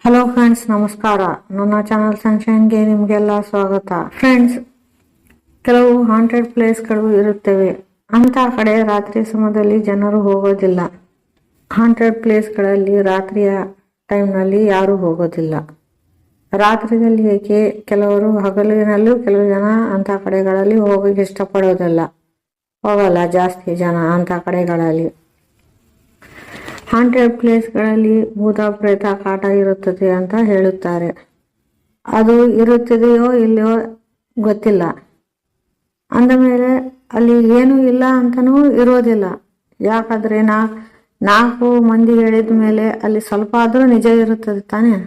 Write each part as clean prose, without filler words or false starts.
Hello friends, ನಮಸ್ಕಾರ. ನನ್ನ channel ಸನ್ಶೈನ್ಗೆ ನಿಮಗೆಲ್ಲ ಸ್ವಾಗತ. ಫ್ರೆಂಡ್ಸ್, ಕೆಲವು ಹಾಂಟೆಡ್ ಪ್ಲೇಸ್ಗಳು ಇರುತ್ತವೆ. ಅಂತ ಕಡೆ ರಾತ್ರಿ ಸಮಯದಲ್ಲಿ ಜನರು ಹೋಗೋದಿಲ್ಲ. ಹಾಂಟೆಡ್ ಪ್ಲೇಸ್ಗಳಲ್ಲಿ ರಾತ್ರಿಯ ಟೈಮ್ನಲ್ಲಿ ಯಾರು ಹೋಗೋದಿಲ್ಲ. ರಾತ್ರಿಯಲ್ಲಿ ಏಕೆ, ಕೆಲವರು ಹಗಲಿನಲ್ಲೂ ಕೆಲವು ಜನ ಅಂತ ಕಡೆಗಳಲ್ಲಿ ಹೋಗೋಕೆ ಇಷ್ಟಪಡೋದಿಲ್ಲ, ಹೋಗಲ್ಲ ಜಾಸ್ತಿ ಜನ ಅಂತ ಕಡೆಗಳಲ್ಲಿ. ಹಾಂಟೆಡ್ ಪ್ಲೇಸ್ಗಳಲ್ಲಿ ಭೂತ ಪ್ರೇತ ಕಾಟ ಇರುತ್ತದೆ ಅಂತ ಹೇಳುತ್ತಾರೆ. ಅದು ಇರುತ್ತದೆಯೋ ಇಲ್ಲವೋ ಗೊತ್ತಿಲ್ಲ. ಅಂದಮೇಲೆ ಅಲ್ಲಿ ಏನೂ ಇಲ್ಲ ಅಂತನೂ ಇರೋದಿಲ್ಲ. ಯಾಕಂದ್ರೆ ನಾಲ್ಕು ಮಂದಿ ಹೇಳಿದ ಮೇಲೆ ಅಲ್ಲಿ ಸ್ವಲ್ಪ ಆದ್ರೂ ನಿಜ ಇರುತ್ತದೆ ತಾನೆ.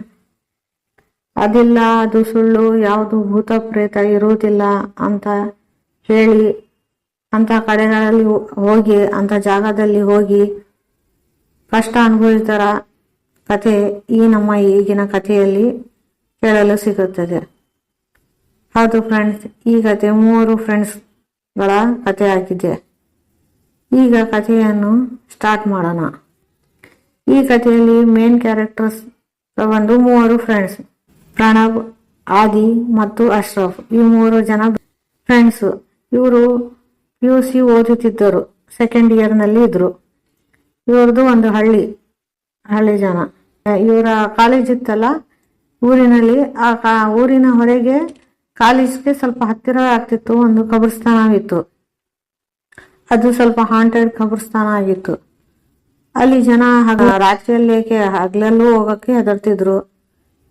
ಅದಿಲ್ಲ, ಅದು ಸುಳ್ಳು, ಯಾವುದು ಭೂತ ಪ್ರೇತ ಇರುವುದಿಲ್ಲ ಅಂತ ಹೇಳಿ ಅಂತ ಕಡೆಗಳಲ್ಲಿ ಹೋಗಿ, ಅಂತ ಜಾಗದಲ್ಲಿ ಹೋಗಿ ಕಷ್ಟ ಅನುಭವಿತರ ಕಥೆ ಈ ನಮ್ಮ ಈಗಿನ ಕಥೆಯಲ್ಲಿ ಕೇಳಲು ಸಿಗುತ್ತದೆ. ಹೌದು ಫ್ರೆಂಡ್ಸ್, ಈ ಕಥೆ 3 ಫ್ರೆಂಡ್ಸ್ಗಳ ಕಥೆ ಆಗಿದೆ. ಈಗ ಕಥೆಯನ್ನು ಸ್ಟಾರ್ಟ್ ಮಾಡೋಣ. ಈ ಕಥೆಯಲ್ಲಿ ಮೇನ್ ಕ್ಯಾರೆಕ್ಟರ್ಸ್ ಬಂದು 3 ಫ್ರೆಂಡ್ಸ್, ಪ್ರಣಬ್, ಆದಿ ಮತ್ತು ಅಶ್ರಫ್. ಈ 3 ಜನ ಫ್ರೆಂಡ್ಸ್. ಇವರು PUC ಓದುತ್ತಿದ್ದರು, ಸೆಕೆಂಡ್ ಇಯರ್ ನಲ್ಲಿ ಇದ್ರು. ಇವ್ರದ್ದು ಒಂದು ಹಳ್ಳಿ ಜನ. ಇವರ ಕಾಲೇಜ್ ಇತ್ತಲ್ಲ ಊರಿನಲ್ಲಿ, ಆ ಊರಿನ ಹೊರಗೆ ಕಾಲೇಜ್ಗೆ ಸ್ವಲ್ಪ ಹತ್ತಿರ ಆಗ್ತಿತ್ತು ಒಂದು ಕಬ್ರಸ್ಥಾನ ಇತ್ತು. ಅದು ಸ್ವಲ್ಪ ಹಾಂಟೆಡ್ ಕಬ್ರಸ್ಥಾನ ಆಗಿತ್ತು. ಅಲ್ಲಿ ಜನ ರಾತ್ರಿಯಲ್ಲಿ ಹಗಲಲ್ಲೂ ಹೋಗಕ್ಕೆ ಹೆದರ್ತಿದ್ರು.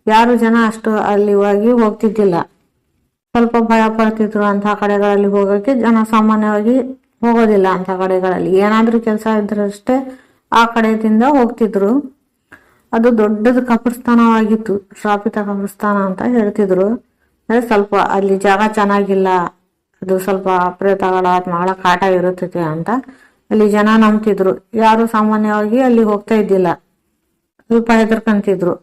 ಯಾರು ಜನ ಅಷ್ಟು ಅಲ್ಲಿ ಹೋಗ್ತಿದ್ದಿಲ್ಲ, ಸ್ವಲ್ಪ ಭಯ ಪಡ್ತಿದ್ರು. ಅಂತ ಕಡೆಗಳಲ್ಲಿ ಹೋಗಕ್ಕೆ ಜನ ಸಾಮಾನ್ಯವಾಗಿ ಹೋಗೋದಿಲ್ಲ. ಅಂತ ಕಡೆಗಳಲ್ಲಿ ಏನಾದ್ರೂ ಕೆಲಸ ಇದ್ರಷ್ಟೇ ಆ ಕಡೆಯಿಂದ ಹೋಗ್ತಿದ್ರು. ಅದು ದೊಡ್ಡದು ಕಬ್ರಸ್ಥಾನವಾಗಿತ್ತು, ಶ್ರಾಪಿತ ಕಬ್ರಸ್ಥಾನ ಅಂತ ಹೇಳ್ತಿದ್ರು. ಸ್ವಲ್ಪ ಅಲ್ಲಿ ಜಾಗ ಚೆನ್ನಾಗಿಲ್ಲ, ಅದು ಸ್ವಲ್ಪ ಪ್ರೇತಗಳ ಆತ್ಮಗಳ ಕಾಟ ಇರುತ್ತದೆ ಅಂತ ಅಲ್ಲಿ ಜನ ನಂಬ್ತಿದ್ರು. ಯಾರು ಸಾಮಾನ್ಯವಾಗಿ ಅಲ್ಲಿ ಹೋಗ್ತಾ ಇದ್ದಿಲ್ಲ, ಸ್ವಲ್ಪ ಹೆದರ್ಕಂತಿದ್ರು.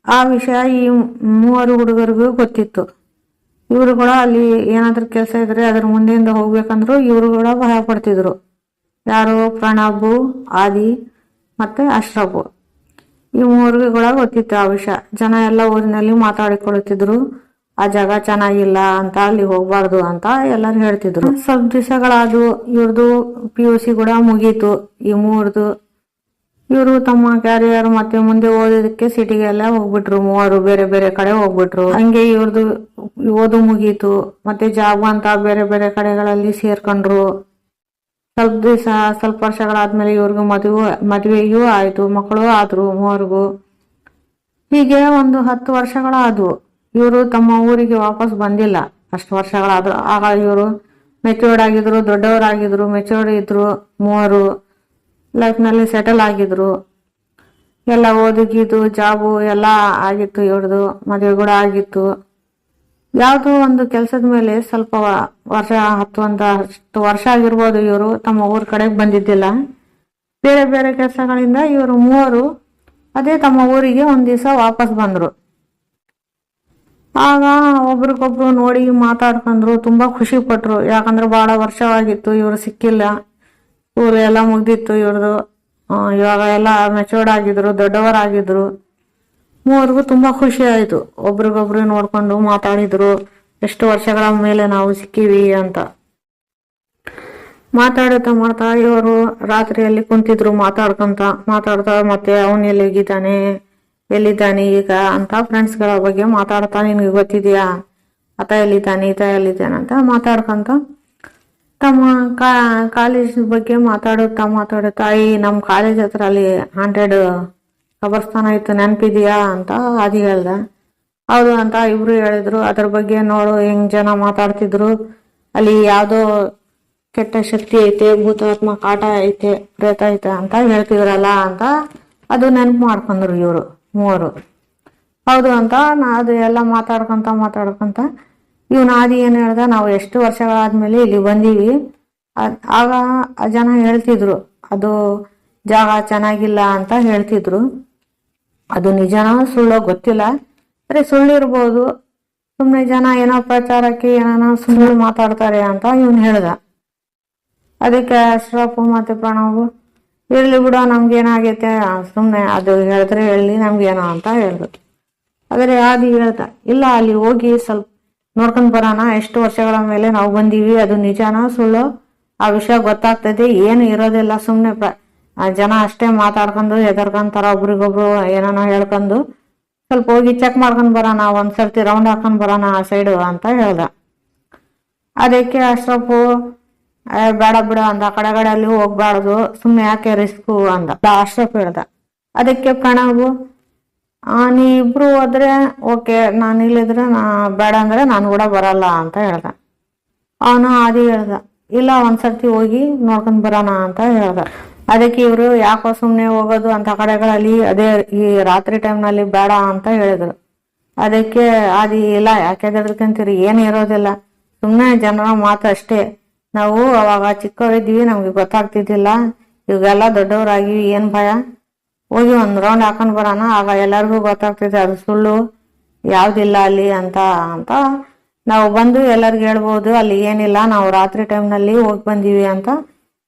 ಆ ವಿಷಯ ಈ 3 ಹುಡುಗರಿಗೂ ಗೊತ್ತಿತ್ತು. ಇವರು ಕೂಡ ಅಲ್ಲಿ ಏನಾದ್ರೂ ಕೆಲಸ ಇದ್ರೆ ಅದ್ರ ಮುಂದೆಯಿಂದ ಹೋಗ್ಬೇಕಂದ್ರು ಇವರು ಕೂಡ ಭಯ ಪಡ್ತಿದ್ರು. ಯಾರು? ಪ್ರಣಬ್, ಆದಿ ಮತ್ತೆ ಅಶ್ರಫ್. ಈ 3 ಕೂಡ ಗೊತ್ತಿತ್ತು ಆ ವಿಷಯ. ಜನ ಎಲ್ಲ ಊರಿನಲ್ಲಿ ಮಾತಾಡಿಕೊಳ್ಳುತ್ತಿದ್ರು, ಆ ಜಾಗ ಚೆನ್ನಾಗಿಲ್ಲ ಅಂತ, ಅಲ್ಲಿ ಹೋಗ್ಬಾರ್ದು ಅಂತ ಎಲ್ಲರೂ ಹೇಳ್ತಿದ್ರು. ಸ್ವಲ್ಪ ದಿವಸಗಳಾದ್ವು. ಇವ್ರದ್ದು PUC ಕೂಡ ಮುಗೀತು ಈ 3ದು. ಇವರು ತಮ್ಮ ಕ್ಯಾರಿಯರ್ ಮತ್ತೆ ಮುಂದೆ ಓದೋದಕ್ಕೆ ಸಿಟಿಗೆಲ್ಲ ಹೋಗ್ಬಿಟ್ರು. 3 ಬೇರೆ ಬೇರೆ ಕಡೆ ಹೋಗ್ಬಿಟ್ರು. ಹಂಗೆ ಇವ್ರದ್ದು ಓದು ಮುಗೀತು. ಮತ್ತೆ ಜಾಬ್ ಅಂತ ಬೇರೆ ಬೇರೆ ಕಡೆಗಳಲ್ಲಿ ಸೇರ್ಕೊಂಡ್ರು. ಸ್ವಲ್ಪ ವರ್ಷಗಳಾದ್ಮೇಲೆ ಇವ್ರಿಗೂ ಮದುವೆಯೂ ಆಯ್ತು, ಮಕ್ಕಳು ಆದ್ರು 3ಗೂ. ಹೀಗೆ ಒಂದು 10 ವರ್ಷಗಳಾದ್ವು. ಇವರು ತಮ್ಮ ಊರಿಗೆ ವಾಪಸ್ ಬಂದಿಲ್ಲ. ಅಷ್ಟು ವರ್ಷಗಳಾದ್ರು. ಆಗ ಇವರು ಮೆಚ್ಯೂರ್ಡ್ ಆಗಿದ್ರು, ದೊಡ್ಡವರಾಗಿದ್ರು, ಮೆಚ್ಯೂರ್ಡ್ ಇದ್ರು. 3 ಲೈಫ್ ನಲ್ಲಿ ಸೆಟಲ್ ಆಗಿದ್ರು. ಎಲ್ಲ ಓದಿಗಿದ್ದು ಜಾಬು ಎಲ್ಲ ಆಗಿತ್ತು. ಇವ್ರದು ಮದುವೆ ಕೂಡ ಆಗಿತ್ತು. ಯಾವುದೋ ಒಂದು ಕೆಲಸದ ಮೇಲೆ ಸ್ವಲ್ಪ ವರ್ಷ 10 ವರ್ಷ ಆಗಿರ್ಬೋದು. ಇವರು ತಮ್ಮ ಊರ್ ಕಡೆಗೆ ಬಂದಿದ್ದಿಲ್ಲ. ಬೇರೆ ಬೇರೆ ಕೆಲಸಗಳಿಂದ ಇವರು 3 ಅದೇ ತಮ್ಮ ಊರಿಗೆ ಒಂದ್ ದಿವಸ ವಾಪಸ್ ಬಂದ್ರು. ಆಗ ಒಬ್ರಿಗೊಬ್ರು ನೋಡಿ ಮಾತಾಡ್ಕೊಂಡ್ರು, ತುಂಬಾ ಖುಷಿ ಪಟ್ರು. ಯಾಕಂದ್ರೆ ಬಹಳ ವರ್ಷವಾಗಿತ್ತು ಇವರು ಸಿಕ್ಕಿಲ್ಲ. ಊರು ಎಲ್ಲ ಮುಗ್ದಿತ್ತು ಇವ್ರದು. ಇವಾಗ ಎಲ್ಲ ಮೆಚೂರ್ಡ್ ಆಗಿದ್ರು, ದೊಡ್ಡವರಾಗಿದ್ರು. 3ಗೂ ತುಂಬಾ ಖುಷಿ ಆಯ್ತು. ಒಬ್ರಿಗೊಬ್ರು ನೋಡ್ಕೊಂಡು ಮಾತಾಡಿದ್ರು, ಎಷ್ಟು ವರ್ಷಗಳ ಮೇಲೆ ನಾವು ಸಿಕ್ಕಿವಿ ಅಂತ. ಮಾತಾಡ್ತಾ ಇವರು ರಾತ್ರಿಯಲ್ಲಿ ಕುಂತಿದ್ರು ಮಾತಾಡ್ತಾ ಮತ್ತೆ ಅವನ್ ಎಲ್ಲಿದ್ದಾನೆ ಈಗ ಅಂತ ಫ್ರೆಂಡ್ಸ್ ಗಳ ಬಗ್ಗೆ ಮಾತಾಡ್ತಾ, ನಿನ್ಗೆ ಗೊತ್ತಿದ್ಯಾ ಆತ ಎಲ್ಲಿದ್ದಾನೆ ಈತ ಎಲ್ಲಿದ್ದಾನೆ ಅಂತ ಮಾತಾಡ್ಕೊಂತ ತಮ್ಮ ಕಾಲೇಜ್ ಬಗ್ಗೆ ಮಾತಾಡುತ್ತಾ ಈ ನಮ್ ಕಾಲೇಜ್ ಹತ್ರ ಅಲ್ಲಿ ಹಾಂಟೆಡ್ ಕಬರ್ಸ್ಥಾನ ಇತ್ತು, ನೆನಪಿದ್ಯಾ ಅಂತ ಆದಿ ಹೇಳ್ದ. ಹೌದು ಅಂತ ಇಬ್ರು ಹೇಳಿದ್ರು. ಅದ್ರ ಬಗ್ಗೆ ನೋಡು ಹೆಂಗ್ ಜನ ಮಾತಾಡ್ತಿದ್ರು, ಅಲ್ಲಿ ಯಾವ್ದೋ ಕೆಟ್ಟ ಶಕ್ತಿ ಐತೆ, ಭೂತಾತ್ಮ ಕಾಟ ಐತೆ, ಪ್ರೇತ ಐತೆ ಅಂತ ಹೇಳ್ತಿದ್ರಲ್ಲ ಅಂತ ಅದು ನೆನಪು ಮಾಡ್ಕೊಂಡ್ರು ಇವ್ರು 3. ಹೌದು ಅಂತ ಅದು ಎಲ್ಲ ಮಾತಾಡ್ಕೊಂತ ಇವ್ನ ಆದಿ ಏನ್ ಹೇಳ್ದ, ನಾವು ಎಷ್ಟು ವರ್ಷಗಳಾದ್ಮೇಲೆ ಇಲ್ಲಿ ಬಂದೀವಿ. ಆಗ ಜನ ಹೇಳ್ತಿದ್ರು ಅದು ಜಾಗ ಚೆನ್ನಾಗಿಲ್ಲ ಅಂತ ಹೇಳ್ತಿದ್ರು. ಅದು ನಿಜನೋ ಸುಳ್ಳೋ ಗೊತ್ತಿಲ್ಲ, ಸರಿ ಸುಳ್ಳಿರ್ಬೋದು. ಸುಮ್ನೆ ಜನ ಏನೋ ಪ್ರಚಾರಕ್ಕೆ ಏನೋ ಸುಳ್ಳು ಮಾತಾಡ್ತಾರೆ ಅಂತ ಇವನ್ ಹೇಳ್ದ. ಅದಕ್ಕೆ ಅಶ್ರಫ್ ಮತ್ತೆ ಪ್ರಣವ್ ಇರ್ಲಿ ಬಿಡೋ ನಮ್ಗೇನಾಗೈತೆ ಸುಮ್ಮನೆ ಅದು ಹೇಳಿದ್ರೆ ಹೇಳಿ ನಮ್ಗೇನೋ ಅಂತ ಹೇಳಿದ್ರು. ಆದರೆ ಆದಿ ಹೇಳ್ದ, ಇಲ್ಲ ಅಲ್ಲಿ ಹೋಗಿ ಸ್ವಲ್ಪ ನೋಡ್ಕೊಂಡ್ ಬರೋಣ, ಎಷ್ಟು ವರ್ಷಗಳ ಮೇಲೆ ನಾವು ಬಂದೀವಿ, ಅದು ನಿಜಾನೋ ಸುಳ್ಳು ಆ ವಿಷಯ ಗೊತ್ತಾಗ್ತದೆ, ಏನು ಇರೋದಿಲ್ಲ, ಸುಮ್ಮನೆ ಜನ ಅಷ್ಟೇ ಮಾತಾಡ್ಕೊಂಡು ಹೆದರ್ಕೊಂತಾರ, ಒಬ್ರಿಗೊಬ್ರು ಏನೇನೋ ಹೇಳ್ಕೊಂಡು ಸ್ವಲ್ಪ ಹೋಗಿ ಚೆಕ್ ಮಾಡ್ಕೊಂಡ್ ಬರೋಣ, ಒಂದ್ಸರ್ತಿ ರೌಂಡ್ ಹಾಕೊಂಡ್ ಬರೋಣ ಆ ಸೈಡು ಅಂತ ಹೇಳ್ದ. ಅದಕ್ಕೆ ಅಶ್ರಫು ಬೇಡ ಬಿಡ ಅಂದ, ಕಡೆಗಡೆ ಅಲ್ಲಿ ಹೋಗ್ಬಾರ್ದು, ಸುಮ್ಮನೆ ಯಾಕೆ ರಿಸ್ಕು ಅಂದ ಅಶ್ರಫ್ ಹೇಳ್ದ. ಅದಕ್ಕೆ ಪ್ರಣವ್, ನೀ ಇಬ್ರು ಹೋದ್ರೆ ಓಕೆ, ನಾನು ಇಲ್ಲಿದ್ರೆ ಬೇಡ ಅಂದ್ರೆ ನಾನು ಕೂಡ ಬರಲ್ಲ ಅಂತ ಹೇಳ್ದ. ಅವನು ಆದಿ ಹೇಳ್ದ, ಇಲ್ಲ ಒಂದ್ಸರ್ತಿ ಹೋಗಿ ನೋಡ್ಕೊಂಡ್ ಬರೋಣ ಅಂತ ಹೇಳ್ದ. ಅದಕ್ಕೆ ಇವರು ಯಾಕೋ ಸುಮ್ಮನೆ ಹೋಗೋದು ಅಂತ ಕಡೆಗಳಲ್ಲಿ ಅದೇ ಈ ರಾತ್ರಿ ಟೈಮ್ನಲ್ಲಿ ಬೇಡ ಅಂತ ಹೇಳಿದ್ರು. ಅದಕ್ಕೆ ಆದಿ, ಇಲ್ಲ ಯಾಕೆ ಹೆದರ್ಕೊಂತೀರಿ, ಏನು ಇರೋದಿಲ್ಲ, ಸುಮ್ಮನೆ ಜನರ ಮಾತು ಅಷ್ಟೇ, ನಾವು ಅವಾಗ ಚಿಕ್ಕವರಿದ್ವಿ, ನಮ್ಗೆ ಗೊತ್ತಾಗ್ತಿದ್ದಿಲ್ಲ, ಇವಾಗೆಲ್ಲ ದೊಡ್ಡವರಾಗಿ ಏನ್ ಭಯ, ಹೋಗಿ ಒಂದ್ ರೌಂಡ್ ಹಾಕೊಂಡ್ ಬರೋಣ, ಆಗ ಎಲ್ಲರಿಗೂ ಗೊತ್ತಾಗ್ತಿದೆ ಅದು ಸುಳ್ಳು ಯಾವ್ದಿಲ್ಲ ಅಲ್ಲಿ ಅಂತ ಅಂತ ನಾವು ಬಂದು ಎಲ್ಲರಿಗೂ ಹೇಳ್ಬೋದು, ಅಲ್ಲಿ ಏನಿಲ್ಲ, ನಾವು ರಾತ್ರಿ ಟೈಮ್ನಲ್ಲಿ ಹೋಗಿ ಬಂದೀವಿ ಅಂತ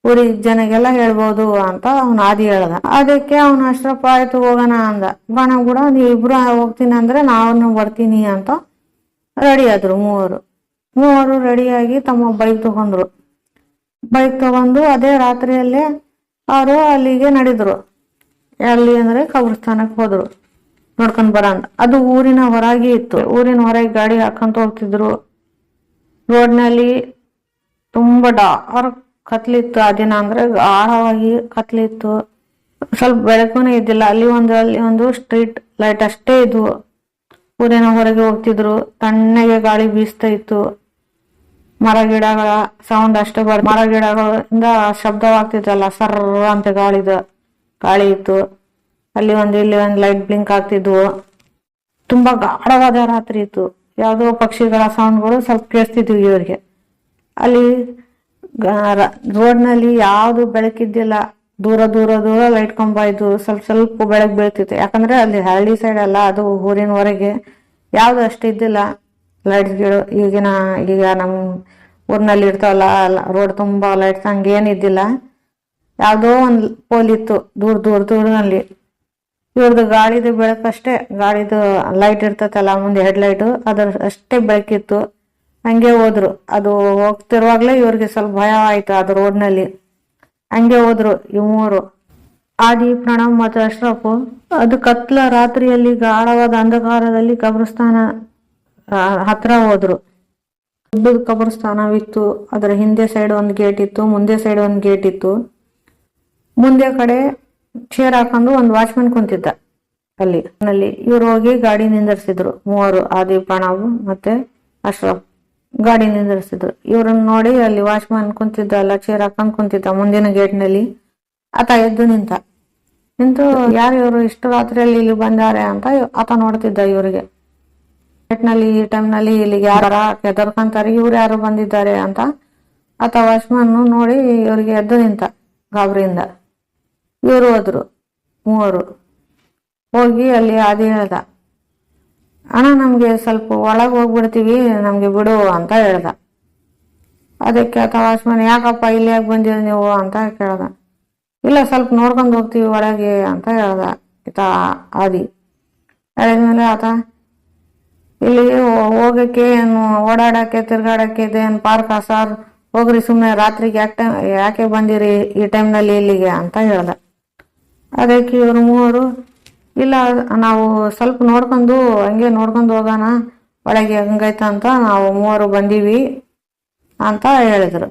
ಊರಿಗೆ ಜನಗೆಲ್ಲ ಹೇಳ್ಬೋದು ಅಂತ ಅವ್ನು ಆದಿ ಹೇಳ್ದ. ಅದಕ್ಕೆ ಅವ್ನು ಅಶ್ರಫ್ ಆಯ್ತು ಹೋಗೋಣ ಅಂದ. ಬಣ ಕೂಡ ನೀವು ಇಬ್ರು ಹೋಗ್ತೀನಿ ಅಂದ್ರೆ ನಾನು ಬರ್ತೀನಿ ಅಂತ ರೆಡಿ ಆದ್ರು. ಮೂವರು ರೆಡಿಯಾಗಿ ತಮ್ಮ ಬೈಕ್ ತಗೊಂಡ್ರು. ಬೈಕ್ ತಗೊಂಡು ಅದೇ ರಾತ್ರಿಯಲ್ಲೇ ಅವರು ಅಲ್ಲಿಗೆ ನಡೆದ್ರು. ಎಲ್ಲಿ ಅಂದ್ರೆ ಕಬ್ರಸ್ಥಾನಕ್ಕೆ ಹೋದ್ರು ನೋಡ್ಕೊಂಡ್ ಬರಂತ. ಅದು ಊರಿನ ಹೊರಗೆ ಇತ್ತು. ಊರಿನ ಹೊರಗೆ ಗಾಡಿ ಹಾಕೊಂತ ಹೋಗ್ತಿದ್ರು. ರೋಡ್ನಲ್ಲಿ ತುಂಬಾ ಡಾರ್ಕ್ ಕತ್ಲಿತ್ತು. ಆ ದಿನ ಅಂದ್ರೆ ಆಳವಾಗಿ ಕತ್ಲಿತ್ತು, ಸ್ವಲ್ಪ ಬೆಳಕುನೇ ಇದ್ದಿಲ್ಲ. ಅಲ್ಲಿ ಒಂದು ಸ್ಟ್ರೀಟ್ ಲೈಟ್ ಅಷ್ಟೇ ಇದ್ವು. ಊರಿನ ಹೊರಗೆ ಹೋಗ್ತಿದ್ರು. ತಣ್ಣಗೆ ಗಾಳಿ ಬೀಸ್ತಾ ಇತ್ತು. ಮರ ಗಿಡಗಳ ಸೌಂಡ್ ಅಷ್ಟೇ ಮರ ಗಿಡಗಳಿಂದ ಶಬ್ದವಾಗ್ತಿತ್ತಲ್ಲ, ಸರ್ರ ಅಂತ ಗಾಳಿ ಇತ್ತು. ಇಲ್ಲಿ ಒಂದು ಲೈಟ್ ಬ್ಲಿಂಕ್ ಆಗ್ತಿದ್ವು. ತುಂಬಾ ಗಾಢವಾದ ರಾತ್ರಿ ಇತ್ತು. ಯಾವುದೋ ಪಕ್ಷಿಗಳ ಸೌಂಡ್ಗಳು ಸ್ವಲ್ಪ ಕೇಳಿಸ್ತಿದ್ವು ಇವ್ರಿಗೆ. ಅಲ್ಲಿ ರೋಡ್ನಲ್ಲಿ ಯಾವ್ದು ಬೆಳಕಿದ್ದಿಲ್ಲ. ದೂರ ದೂರ ದೂರ ಲೈಟ್ ಕಂಬ ಇದ್ವು. ಸ್ವಲ್ಪ ಬೆಳಕು ಬೀಳ್ತಿತ್ತು. ಯಾಕಂದ್ರೆ ಅಲ್ಲಿ ಹಳ್ಳಿ ಸೈಡ್ ಅಲ್ಲ, ಅದು ಊರಿನ ಹೊರಗೆ ಯಾವ್ದು ಅಷ್ಟು ಇದ್ದಿಲ್ಲ ಲೈಟ್ಸ್ಗಳು. ಈಗ ನಮ್ ಊರಿನಲ್ಲಿ ಇರ್ತಾವಲ್ಲ ರೋಡ್ ತುಂಬಾ ಲೈಟ್ಸ್, ಹಂಗೇನಿದ್ದಿಲ್ಲ. ಯಾವ್ದೋ ಒಂದು ಪೋಲ್ ಇತ್ತು ದೂರದಲ್ಲಿ. ಇವ್ರದ್ದು ಗಾಡಿದು ಬೆಳಕಷ್ಟೇ, ಗಾಡಿದು ಲೈಟ್ ಇರ್ತತಲ್ಲ ಮುಂದೆ ಹೆಡ್ ಲೈಟ್, ಅದ್ರ ಅಷ್ಟೇ ಬೆಳಕಿತ್ತು. ಹಂಗೆ ಹೋದ್ರು. ಅದು ಹೋಗ್ತಿರುವಾಗ್ಲೇ ಇವ್ರಿಗೆ ಸ್ವಲ್ಪ ಭಯ ಆಯ್ತು. ಅದು ರೋಡ್ನಲ್ಲಿ ಹಂಗೆ ಹೋದ್ರು ಮೂವರು, ಆದಿ, ಪ್ರಣವ್ ಮತ್ತು ಅಶ್ರಫ್. ಅದು ಕತ್ಲ ರಾತ್ರಿಯಲ್ಲಿ ಗಾಢವಾದ ಅಂಧಕಾರದಲ್ಲಿ ಕಬ್ರಸ್ಥಾನ ಹತ್ರ ಹೋದ್ರು. ದೊಡ್ಡದು ಕಬ್ರಸ್ಥಾನವಿತ್ತು. ಅದರ ಹಿಂದೆ ಸೈಡ್ ಒಂದು ಗೇಟ್ ಇತ್ತು, ಮುಂದೆ ಸೈಡ್ ಒಂದು ಗೇಟ್ ಇತ್ತು. ಮುಂದೆ ಕಡೆ ಚೇರ್ ಹಾಕೊಂಡು ಒಂದು ವಾಚ್ಮನ್ ಕುಂತಿದ್ದ ಅಲ್ಲಿ. ಇವ್ರು ಹೋಗಿ ಗಾಡಿ ನಿಂದಿರ್ಸಿದ್ರು. ಮೂವರು, ಆದಿ, ಪ್ರಣವ್ ಮತ್ತೆ ಅಶ್ರಫ್ ಗಾಡಿ ನಿಂದಿರ್ಸಿದ್ರು. ಇವ್ರನ್ನ ನೋಡಿ ಅಲ್ಲಿ ವಾಚ್ಮನ್ ಕುಂತಿದ್ದ ಅಲ್ಲ, ಚೇರ್ ಹಾಕೊಂಡ್ ಕುಂತಿದ್ದ ಮುಂದಿನ ಗೇಟ್ ನಲ್ಲಿ. ಆತ ಎದ್ದು ನಿಂತು ಯಾರು ಇವರು ಇಷ್ಟು ರಾತ್ರಿಯಲ್ಲಿ ಇಲ್ಲಿ ಬಂದಾರೆ ಅಂತ ಆತ ನೋಡ್ತಿದ್ದ ಇವ್ರಿಗೆ. ಗೇಟ್ ನಲ್ಲಿ ಈ ಟೈಮ್ ನಲ್ಲಿ ಇಲ್ಲಿಗೆ ಯಾರ ಹೆದರ್ಕೊಂತಾರೆ, ಇವ್ರು ಯಾರು ಬಂದಿದ್ದಾರೆ ಅಂತ ಆತ ವಾಚ್ಮನ್ ನೋಡಿ ಇವ್ರಿಗೆ ಎದ್ದು ನಿಂತ ಗಾಬರಿಯಿಂದ. ಇವರು ಹೋದ್ರು. ಮೂವರು ಹೋಗಿ ಅಲ್ಲಿ ಆದಿ ಹೇಳ್ದ, ಅಣ್ಣ ನಮ್ಗೆ ಸ್ವಲ್ಪ ಒಳಗೆ ಹೋಗ್ಬಿಡ್ತೀವಿ, ನಮ್ಗೆ ಬಿಡು ಅಂತ ಹೇಳ್ದ. ಅದಕ್ಕೆ ಆತ ವಾಚ್ಮನ್, ಯಾಕಪ್ಪ ಇಲ್ಲಿ ಯಾಕೆ ಬಂದಿರ ನೀವು ಅಂತ ಕೇಳ್ದ. ಇಲ್ಲ ಸ್ವಲ್ಪ ನೋಡ್ಕೊಂಡು ಹೋಗ್ತೀವಿ ಒಳಗೆ ಅಂತ ಹೇಳ್ದ ಈತ ಆದಿ. ಹೇಳಿದ್ಮೇಲೆ ಆತ, ಇಲ್ಲಿ ಹೋಗಕ್ಕೆ ಏನು ಓಡಾಡಕ್ಕೆ ತಿರ್ಗಾಡಕ್ಕೆ ಇದೇನು ಪಾರ್ಕ್ ಸರ್, ಹೋಗ್ರಿ ಸುಮ್ಮನೆ, ರಾತ್ರಿಗೆ ಯಾಕೆ ಬಂದಿರಿ ಈ ಟೈಮ್ನಲ್ಲಿ ಇಲ್ಲಿಗೆ ಅಂತ ಹೇಳ್ದ. ಅದಕ್ಕೆ ಇವರು ಮೂವರು, ಇಲ್ಲ ನಾವು ಸ್ವಲ್ಪ ಹಂಗೆ ನೋಡ್ಕೊಂಡು ಹೋಗೋಣ ಒಳಗೆ ಹಂಗೈತ ಅಂತ ನಾವು ಮೂವರು ಬಂದೀವಿ ಅಂತ ಹೇಳಿದ್ರು.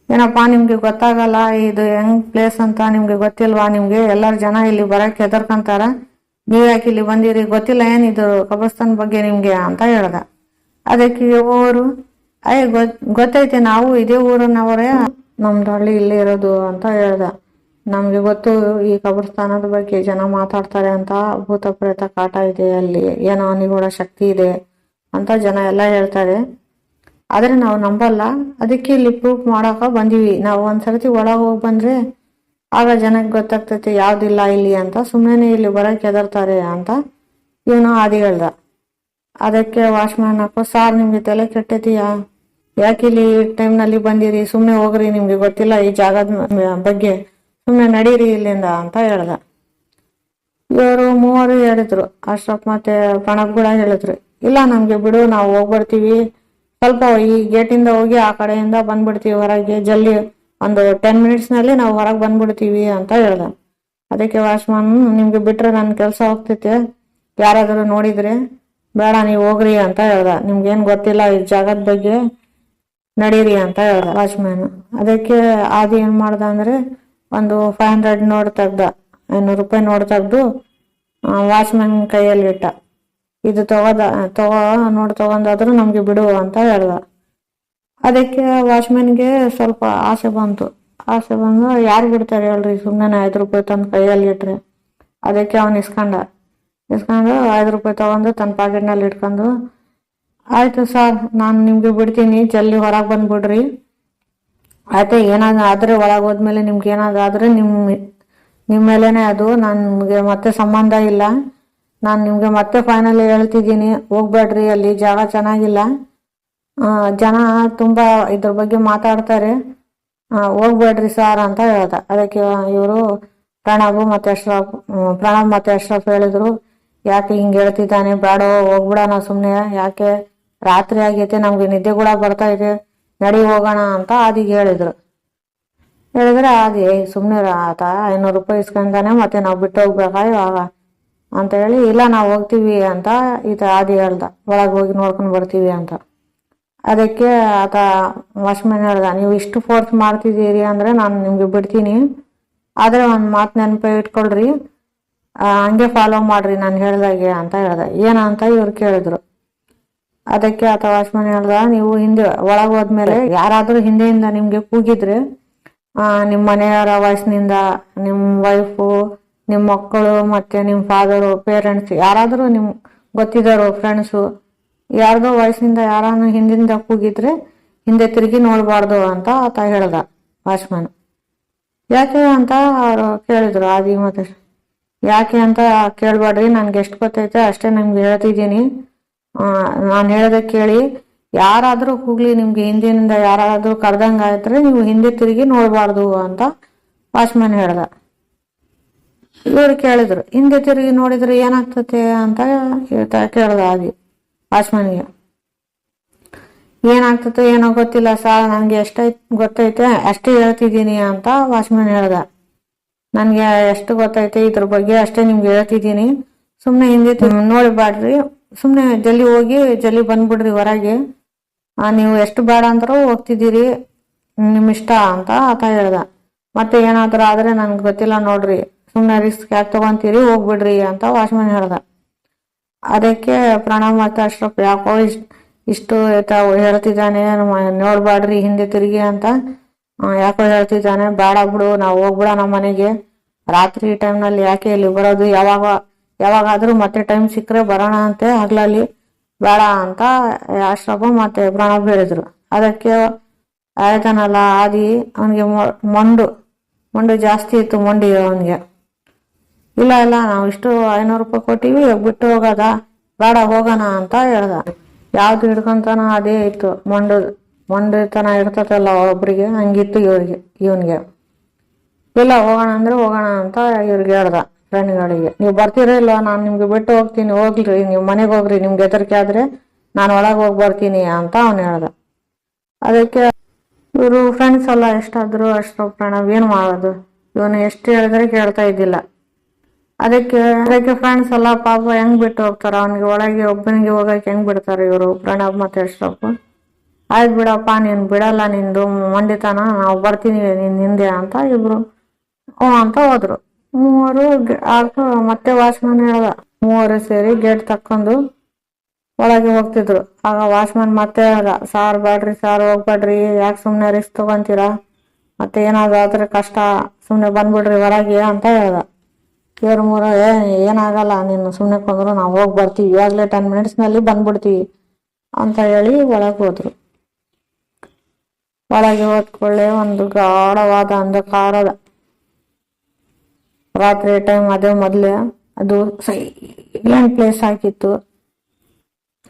ಏನಪ್ಪಾ ನಿಮ್ಗೆ ಗೊತ್ತಾಗಲ್ಲ ಇದು ಹೆಂಗ್ ಪ್ಲೇಸ್ ಅಂತ ನಿಮ್ಗೆ ಗೊತ್ತಿಲ್ವಾ, ನಿಮ್ಗೆ ಎಲ್ಲರ ಜನ ಇಲ್ಲಿ ಬರಕ್ಕೆ ಹೆದರ್ಕಂತಾರ, ನೀವ್ ಯಾಕೆ ಇಲ್ಲಿ ಬಂದಿರಿ, ಗೊತ್ತಿಲ್ಲ ಏನಿದು ಕಬ್ರಸ್ಥಾನ್ ಬಗ್ಗೆ ನಿಮ್ಗೆ ಅಂತ ಹೇಳ್ದ. ಅದಕ್ಕೆ ಮೂವರು, ಗೊತ್ತೈತೆ, ನಾವು ಇದೇ ಊರಿನವರೇ, ನಮ್ದು ಹಳ್ಳಿ ಇಲ್ಲಿ ಇರೋದು ಅಂತ ಹೇಳ್ದ. ನಮ್ಗೆ ಗೊತ್ತು ಈ ಕಬ್ರಸ್ಥಾನದ ಬಗ್ಗೆ ಜನ ಮಾತಾಡ್ತಾರೆ ಅಂತ, ಭೂತ ಪ್ರೇತ ಕಾಟ ಇದೆ ಅಲ್ಲಿ, ಏನೋ ನಿಗೂಢ ಶಕ್ತಿ ಇದೆ ಅಂತ ಜನ ಎಲ್ಲ ಹೇಳ್ತಾರೆ. ಆದ್ರೆ ನಾವು ನಂಬಲ್ಲ. ಅದಕ್ಕೆ ಇಲ್ಲಿ ಪ್ರೂಫ್ ಮಾಡಕ ಬಂದೀವಿ. ನಾವು ಒಂದ್ಸರ್ತಿ ಒಳಗೆ ಹೋಗಿ ಬಂದ್ರೆ ಆಗ ಜನಕ್ಕೆ ಗೊತ್ತಾಗ್ತೈತೆ ಯಾವ್ದಿಲ್ಲ ಇಲ್ಲಿ ಅಂತ. ಸುಮ್ಮನೆ ಇಲ್ಲಿ ಬರಕ್ಕೆ ಹೆದರ್ತಾರೆ ಅಂತ ಇವನು ಆದಿ ಹೇಳ್ದ. ಅದಕ್ಕೆ ವಾಚ್ಮ್ಯಾನ್ ಹಾಕೋ, ಸಾರ್ ನಿಮ್ಗೆ ತಲೆ ಕೆಟ್ಟೈತಿಯಾ, ಯಾಕೆ ಇಲ್ಲಿ ಟೈಮ್ನಲ್ಲಿ ಬಂದಿರಿ, ಸುಮ್ಮನೆ ಹೋಗ್ರಿ, ನಿಮ್ಗೆ ಗೊತ್ತಿಲ್ಲ ಈ ಜಾಗದ ಬಗ್ಗೆ, ಸುಮ್ಮನೆ ನಡೀರಿ ಇಲ್ಲಿಂದ ಅಂತ ಹೇಳ್ದ. ಇವರು ಮೂವರು ಹೇಳಿದ್ರು, ಅಶ್ರಫ್ ಮತ್ತೆ ಪ್ರಣಬ್ ಕೂಡ ಹೇಳಿದ್ರು, ಇಲ್ಲ ನಮ್ಗೆ ಬಿಡು, ನಾವು ಹೋಗ್ಬರ್ತೀವಿ, ಸ್ವಲ್ಪ ಈ ಗೇಟಿಂದ ಹೋಗಿ ಆ ಕಡೆಯಿಂದ ಬಂದ್ಬಿಡ್ತೀವಿ ಹೊರಗೆ, ಜಲ್ದಿ ಒಂದು 10 ಮಿನಿಟ್ಸ್ನಲ್ಲಿ ನಾವು ಹೊರಗೆ ಬಂದ್ಬಿಡ್ತೀವಿ ಅಂತ ಹೇಳ್ದ. ಅದಕ್ಕೆ ವಾಚ್ಮನ್, ನಿಮ್ಗೆ ಬಿಟ್ರೆ ನನ್ನ ಕೆಲಸ ಹೋಗ್ತೈತೆ, ಯಾರಾದರೂ ನೋಡಿದ್ರೆ ಬೇಡ ನೀವು ಹೋಗ್ರಿ ಅಂತ ಹೇಳ್ದ. ನಿಮ್ಗೇನು ಗೊತ್ತಿಲ್ಲ ಈ ಜಾಗದ ಬಗ್ಗೆ, ನಡೀರಿ ಅಂತ ಹೇಳ್ದ ವಾಚ್ಮ್ಯಾನ್. ಅದಕ್ಕೆ ಆದಿ ಏನ್ ಮಾಡ್ದ ಅಂದ್ರೆ ಒಂದು 500 ನೋಟ್ ತೆಗ್ದ, 500 ರೂಪಾಯಿ ನೋಟ್ ತೆಗ್ದು ವಾಚ್ಮ್ಯಾನ್ ಕೈಯಲ್ಲಿ ಇಟ್ಟ. ಇದು ನೋಟ್ ತಗೊಂಡಾದ್ರೂ ನಮ್ಗೆ ಬಿಡು ಅಂತ ಹೇಳ್ದ. ಅದಕ್ಕೆ ವಾಚ್ಮ್ಯಾನ್ಗೆ ಸ್ವಲ್ಪ ಆಸೆ ಬಂದು ಯಾರು ಬಿಡ್ತಾರೆ ಹೇಳ್ರಿ, ಸುಮ್ಮನೆ 5 ರೂಪಾಯಿ ತಂದು ಕೈಯಲ್ಲಿ ಇಟ್ರೆ. ಅದಕ್ಕೆ ಅವನು ಇಸ್ಕೊಂಡು 5 ರೂಪಾಯಿ ತಗೊಂಡು ತನ್ನ ಪಾಕೆಟ್ನಲ್ಲಿ ಇಟ್ಕೊಂಡು, ಆಯ್ತು ಸರ್, ನಾನು ನಿಮ್ಗೆ ಬಿಡ್ತೀನಿ, ಜಲ್ದಿ ಹೊರಗೆ ಬಂದ್ಬಿಡ್ರಿ, ಆಯ್ತು ಏನಾದ್ರು ಆದ್ರೆ ಒಳಗೆ ಹೋದ್ಮೇಲೆ ನಿಮ್ಗೆ ಏನಾದ್ರು ಆದ್ರೆ ನಿಮ್ಮ ಮೇಲೇನೆ ಅದು, ನಿಮ್ಗೆ ಮತ್ತೆ ಸಂಬಂಧ ಇಲ್ಲ, ನಾನು ನಿಮ್ಗೆ ಮತ್ತೆ ಫೈನಲಿ ಹೇಳ್ತಿದ್ದೀನಿ, ಹೋಗ್ಬೇಡ್ರಿ, ಅಲ್ಲಿ ಜಾಗ ಚೆನ್ನಾಗಿಲ್ಲ, ಜನ ತುಂಬಾ ಇದ್ರ ಬಗ್ಗೆ ಮಾತಾಡ್ತಾರೆ, ಹೋಗ್ಬೇಡ್ರಿ ಸಾರ್ ಅಂತ ಹೇಳ್ದ. ಅದಕ್ಕೆ ಇವರು ಪ್ರಣಬ್ ಮತ್ತೆ ಅಶ್ರಫ್ ಹೇಳಿದ್ರು, ಯಾಕೆ ಹಿಂಗೆ ಹೇಳ್ತಿದ್ದಾನೆ, ಬೇಡ ಹೋಗ್ಬಿಡೋಣ ಸುಮ್ಮನೆ, ಯಾಕೆ ರಾತ್ರಿ ಆಗೈತೆ, ನಮ್ಗೆ ನಿದ್ದೆ ಕೂಡ ಬರ್ತಾ ಇದೆ, ನಡಿ ಹೋಗೋಣ ಅಂತ ಆದಿಗೆ ಹೇಳಿದ್ರು. ಆದಿ ಸುಮ್ಮನೆ ಆತ 500 ರೂಪಾಯಿ ಇಸ್ಕೊಂಡಾನೆ, ಮತ್ತೆ ನಾವು ಬಿಟ್ಟು ಹೋಗ್ಬೇಕಾ ಇವಾಗ ಅಂತ ಹೇಳಿ, ಇಲ್ಲ ನಾವು ಹೋಗ್ತೀವಿ ಅಂತ ಆದಿ ಹೇಳ್ದ, ಒಳಗೆ ಹೋಗಿ ನೋಡ್ಕೊಂಡು ಬರ್ತೀವಿ ಅಂತ. ಅದಕ್ಕೆ ಆತ ವಾಚ್ಮ್ಯಾನ್ ಹೇಳ್ದ, ನೀವು ಇಷ್ಟು ಫೋರ್ಸ್ ಮಾಡ್ತಿದ್ದೀರಿ ಅಂದ್ರೆ ನಾನು ನಿಮ್ಗೆ ಬಿಡ್ತೀನಿ, ಆದ್ರೆ ಒಂದು ಮಾತು ನೆನಪು ಇಟ್ಕೊಳ್ರಿ, ಹಂಗೆ ಫಾಲೋ ಮಾಡ್ರಿ ನಾನು ಹೇಳ್ದಾಗೆ ಅಂತ ಹೇಳ್ದ. ಏನಂತ ಇವ್ರು ಕೇಳಿದ್ರು. ಅದಕ್ಕೆ ಆತ ವಾಚ್ಮ್ಯಾನ್ ಹೇಳ್ದ, ನೀವು ಹಿಂದೆ ಒಳಗೆ ಹೋದ್ಮೇಲೆ ಯಾರಾದ್ರೂ ಹಿಂದೆಯಿಂದ ನಿಮ್ಗೆ ಕೂಗಿದ್ರೆ, ನಿಮ್ಮ ಮನೆಯವರ ವಯಸ್ಸಿನಿಂದ ನಿಮ್ಮ ವೈಫು, ನಿಮ್ಮ ಮಕ್ಕಳು, ಮತ್ತೆ ನಿಮ್ಮ ಫಾದರು, ಪೇರೆಂಟ್ಸ್, ಯಾರಾದ್ರೂ ನಿಮ್ ಗೊತ್ತಿದ್ದಾರೋ ಫ್ರೆಂಡ್ಸು, ಯಾರ್ದೋ ವಯಸ್ಸಿನಿಂದ ಯಾರನ್ನು ಹಿಂದಿಂದ ಕೂಗಿದ್ರೆ ಹಿಂದೆ ತಿರುಗಿ ನೋಡ್ಬಾರ್ದು ಅಂತ ಆತ ಹೇಳ್ದ ವಾಚ್ಮ್ಯಾನ್. ಯಾಕೆ ಅಂತ ಅವ್ರು ಕೇಳಿದ್ರು ಆದಿ ಮತ್ತೆ. ಯಾಕೆ ಅಂತ ಕೇಳ್ಬೇಡ್ರಿ, ನನ್ಗೆ ಎಷ್ಟು ಗೊತ್ತೈತೆ ಅಷ್ಟೇ ನಿಮ್ಗೆ ಹೇಳ್ತಿದ್ದೀನಿ, ನಾನು ಹೇಳೋದಕ್ಕೆ ಕೇಳಿ, ಯಾರಾದ್ರೂ ಕೂಗ್ಲಿ ನಿಮ್ಗೆ ಹಿಂದಿನಿಂದ ಯಾರಾದ್ರೂ ಕರ್ದಂಗ ಆಯ್ತ್ರೆ ನೀವು ಹಿಂದೆ ತಿರುಗಿ ನೋಡ್ಬಾರ್ದು ಅಂತ ವಾಚ್ಮ್ಯಾನ್ ಹೇಳ್ದ. ಇವ್ರು ಕೇಳಿದ್ರು, ಹಿಂದೆ ತಿರುಗಿ ನೋಡಿದ್ರೆ ಏನಾಗ್ತತೆ ಅಂತ ಕೇಳ್ದ ಆದಿ ವಾಚ್ಮ್ಯಾನ್ಗೆ. ಏನಾಗ್ತತೆ ಏನೋ ಗೊತ್ತಿಲ್ಲ ಸಾರ್, ನನ್ಗೆ ಗೊತ್ತೈತೆ ಅಷ್ಟೇ ಹೇಳ್ತಿದ್ದೀನಿ ಅಂತ ವಾಚ್ಮ್ಯಾನ್ ಹೇಳ್ದ. ನನ್ಗೆ ಎಷ್ಟು ಗೊತ್ತೈತೆ ಇದ್ರ ಬಗ್ಗೆ ಅಷ್ಟೇ ನಿಮ್ಗೆ ಹೇಳ್ತಿದ್ದೀನಿ, ಸುಮ್ನೆ ಹಿಂದೆ ನೋಡ್ಬೇಡ್ರಿ, ಸುಮ್ನೆ ಜಲ್ದಿ ಹೋಗಿ ಜಲ್ದಿ ಬಂದ್ಬಿಡ್ರಿ ಹೊರಗೆ, ನೀವು ಎಷ್ಟು ಬೇಡ ಅಂದ್ರೂ ಹೋಗ್ತಿದ್ದೀರಿ, ನಿಮ್ ಇಷ್ಟ ಅಂತ ಆತ ಹೇಳ್ದ. ಮತ್ತೆ ಏನಾದ್ರೂ ಆದ್ರೆ ನನ್ಗೆ ಗೊತ್ತಿಲ್ಲ ನೋಡ್ರಿ, ಸುಮ್ನೆ ರಿಸ್ಕ್ ಯಾಕೆ ತಗೊಂತೀರಿ, ಹೋಗ್ಬಿಡ್ರಿ ಅಂತ ವಾಚ್ಮ್ಯಾನ್ ಹೇಳ್ದ. ಅದಕ್ಕೆ ಪ್ರಣಬ್ ಮತ್ತೆ ಅಶ್ರಫ್ ಯಾಕೋ ಇಷ್ಟು ಹೇಳ್ತಿದ್ದಾನೆ, ನೋಡ್ಬೇಡ್ರಿ ಹಿಂದೆ ತಿರುಗಿ ಅಂತ ಯಾಕೋ ಹೇಳ್ತಿದ್ದಾನೆ, ಬೇಡ ಬಿಡು ನಾವು ಹೋಗ್ಬಿಡ ನಮ್ಮ ಮನೆಗೆ, ರಾತ್ರಿ ಟೈಮ್ನಲ್ಲಿ ಯಾಕೆ ಇಲ್ಲಿ ಬರೋದು, ಯಾವಾಗಾದ್ರೂ ಮತ್ತೆ ಟೈಮ್ ಸಿಕ್ಕರೆ ಬರೋಣ ಅಂತೆ, ಹಗ್ಲಲ್ಲಿ ಬೇಡ ಅಂತ ಅಶ್ರಫ್ ಮತ್ತೆ ಪ್ರಣಬ್ ಹೇಳಿದ್ರು. ಅದಕ್ಕೆ ಆಯ್ತಾನಲ್ಲ ಆದಿ, ಅವನಿಗೆ ಮೊಂಡು ಜಾಸ್ತಿ ಇತ್ತು ಅವನಿಗೆ. ಇಲ್ಲ ನಾವು ಇಷ್ಟು 500 ರೂಪಾಯಿ ಕೊಟ್ಟಿವಿ, ಬಿಟ್ಟು ಹೋಗೋದ, ಬೇಡ ಹೋಗೋಣ ಅಂತ ಹೇಳ್ದ. ಯಾವ್ದು ಹಿಡ್ಕೊಂತಾನ ಅದೇ ಇತ್ತು, ಮೊಂಡುತನ ಇರ್ತತಲ್ಲ ಒಬ್ರಿಗೆ, ಹಂಗಿತ್ತು ಇವನ್ಗೆ. ಇಲ್ಲ ಹೋಗೋಣ ಅಂದ್ರೆ ಹೋಗೋಣ ಅಂತ ಇವ್ರಿಗೆ ಹೇಳ್ದ ಫ್ರೆಂಡ್ಗಳಿಗೆ. ನೀವು ಬರ್ತೀರಾ ಇಲ್ಲ, ನಾನು ನಿಮ್ಗೆ ಬಿಟ್ಟು ಹೋಗ್ತೀನಿ, ಹೋಗ್ರಿ ನೀವು ಮನೆಗೆ ಹೋಗ್ರಿ, ನಿಮ್ಗೆ ಹೆದರಿಕೆ ಆದ್ರೆ ನಾನು ಒಳಗೆ ಹೋಗಿ ಬರ್ತೀನಿ ಅಂತ ಅವನು ಹೇಳ್ದ. ಅದಕ್ಕೆ ಇವರು ಫ್ರೆಂಡ್ಸ್ ಎಲ್ಲ ಎಷ್ಟಾದ್ರು ಅಷ್ಟು ಪ್ರಣವ್ ಏನ್ ಮಾಡೋದು, ಇವನು ಎಷ್ಟು ಹೇಳಿದ್ರೆ ಕೇಳ್ತಾ ಇದ್ದಿಲ್ಲ. ಅದಕ್ಕೆ ಫ್ರೆಂಡ್ಸ್ ಎಲ್ಲ ಪಾಪ ಹೆಂಗ್ ಬಿಟ್ಟು ಹೋಗ್ತಾರ, ಅವನಿಗೆ ಒಳಗೆ ಒಬ್ಬನಿಗೆ ಹೋಗಕ್ಕೆ ಹೆಂಗ್ ಬಿಡ್ತಾರೆ ಇವರು ಪ್ರಣಬ್ ಮತ್ತೆ ಅಶ್ರಫ್. ಆಯ್ತು ಬಿಡಪ್ಪ, ನೀನ್ ಬಿಡಲ್ಲ, ನಿಂದು ಮಂಡಿತನ, ನಾವು ಬರ್ತೀನಿ ನಿನ್ ಹಿಂದೆ ಅಂತ ಇಬ್ರು ಅಂತ ಹೋದ್ರು. ಮೂವರು ಮತ್ತೆ ವಾಚ್ಮನ್ ಹೇಳ್ದ, ಮೂವರು ಸೇರಿ ಗೇಟ್ ತಕ್ಕೊಂಡು ಒಳಗೆ ಹೋಗ್ತಿದ್ರು. ಆಗ ವಾಚ್ಮನ್ ಮತ್ತೆ ಹೇಳ್ದ, ಸಾರ್ ಬೇಡ್ರಿ ಸಾರ್, ಹೋಗ್ಬೇಡ್ರಿ, ಯಾಕೆ ಸುಮ್ನೆ ರಿಸ್ಕ್ ತಗೊಂತೀರಾ, ಮತ್ತೆ ಏನಾದ್ರು ಆದ್ರೆ ಕಷ್ಟ, ಸುಮ್ನೆ ಬಂದ್ಬಿಡ್ರಿ ಹೊರಗೆ ಅಂತ ಹೇಳ್ದ. ಇವ್ರು ಮೂರು ಏನಾಗಲ್ಲ, ನೀನು ಸುಮ್ನೆ ಕೊಂದ್ರು, ನಾವು ಹೋಗಿ ಬರ್ತೀವಿ, ಇವಾಗಲೇ 10 ಮಿನಿಟ್ಸ್ನಲ್ಲಿ ಬಂದ್ಬಿಡ್ತೀವಿ ಅಂತ ಹೇಳಿ ಒಳಗೆ ಹೋದ್ರು. ಒಳಗೆ ಹೋದ್ಕೊಳ್ಳೆ ಒಂದು ಗಾಢವಾದ ಅಂಧಕಾರದ ರಾತ್ರಿ ಟೈಮ್, ಅದೇ ಮೊದ್ಲೇ ಅದು ಸೈಲೆಂಟ್ ಪ್ಲೇಸ್ ಆಗಿತ್ತು.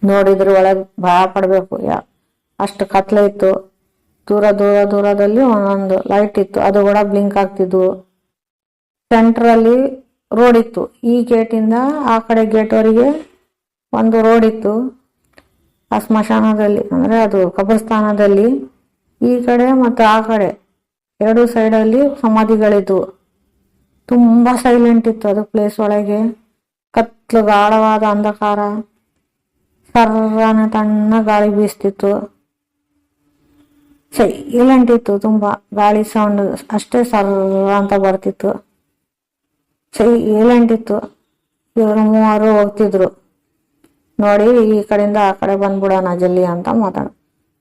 ನೋಡಿದ್ರೆ ಒಳಗೆ ಭಯ ಪಡ್ಬೇಕು, ಅಷ್ಟು ಕತ್ಲೆ ಇತ್ತು. ದೂರದಲ್ಲಿ ಒಂದೊಂದು ಲೈಟ್ ಇತ್ತು, ಅದು ಕೂಡ ಬ್ಲಿಂಕ್ ಆಗ್ತಿದ್ವು. ಸೆಂಟ್ರಲ್ಲಿ ರೋಡ್ ಇತ್ತು. ಈ ಗೇಟಿಂದ ಆ ಕಡೆ ಗೇಟ್ವರೆಗೆ ಒಂದು ರೋಡ್ ಇತ್ತು. ಆ ಸ್ಮಶಾನದಲ್ಲಿ ಅಂದರೆ ಅದು ಕಬ್ರಸ್ಥಾನದಲ್ಲಿ ಈ ಕಡೆ ಮತ್ತು ಆ ಕಡೆ ಎರಡು ಸೈಡಲ್ಲಿ ಸಮಾಧಿಗಳಿದ್ವು. ತುಂಬ ಸೈಲೆಂಟ್ ಇತ್ತು ಅದು ಪ್ಲೇಸ್ ಒಳಗೆ. ಕತ್ಲು ಗಾಢವಾದ ಅಂಧಕಾರ, ಸರ್ರನೆ ತಣ್ಣ ಗಾಳಿ ಬೀಸ್ತಿತ್ತು. ಸೈಲೆಂಟ್ ಇತ್ತು, ತುಂಬ ಗಾಳಿ ಸೌಂಡ್ ಅಷ್ಟೇ ಸರ್ರ ಅಂತ ಬರ್ತಿತ್ತು. ಸೈಲೆಂಟ್ ಇತ್ತು. ಇವರು ಮೂವರು ಹೋಗ್ತಿದ್ರು. ನೋಡಿ ಈ ಕಡೆಯಿಂದ ಆ ಕಡೆ ಬಂದ್ಬಿಡೋಣ ಜಲ್ಲಿ ಅಂತ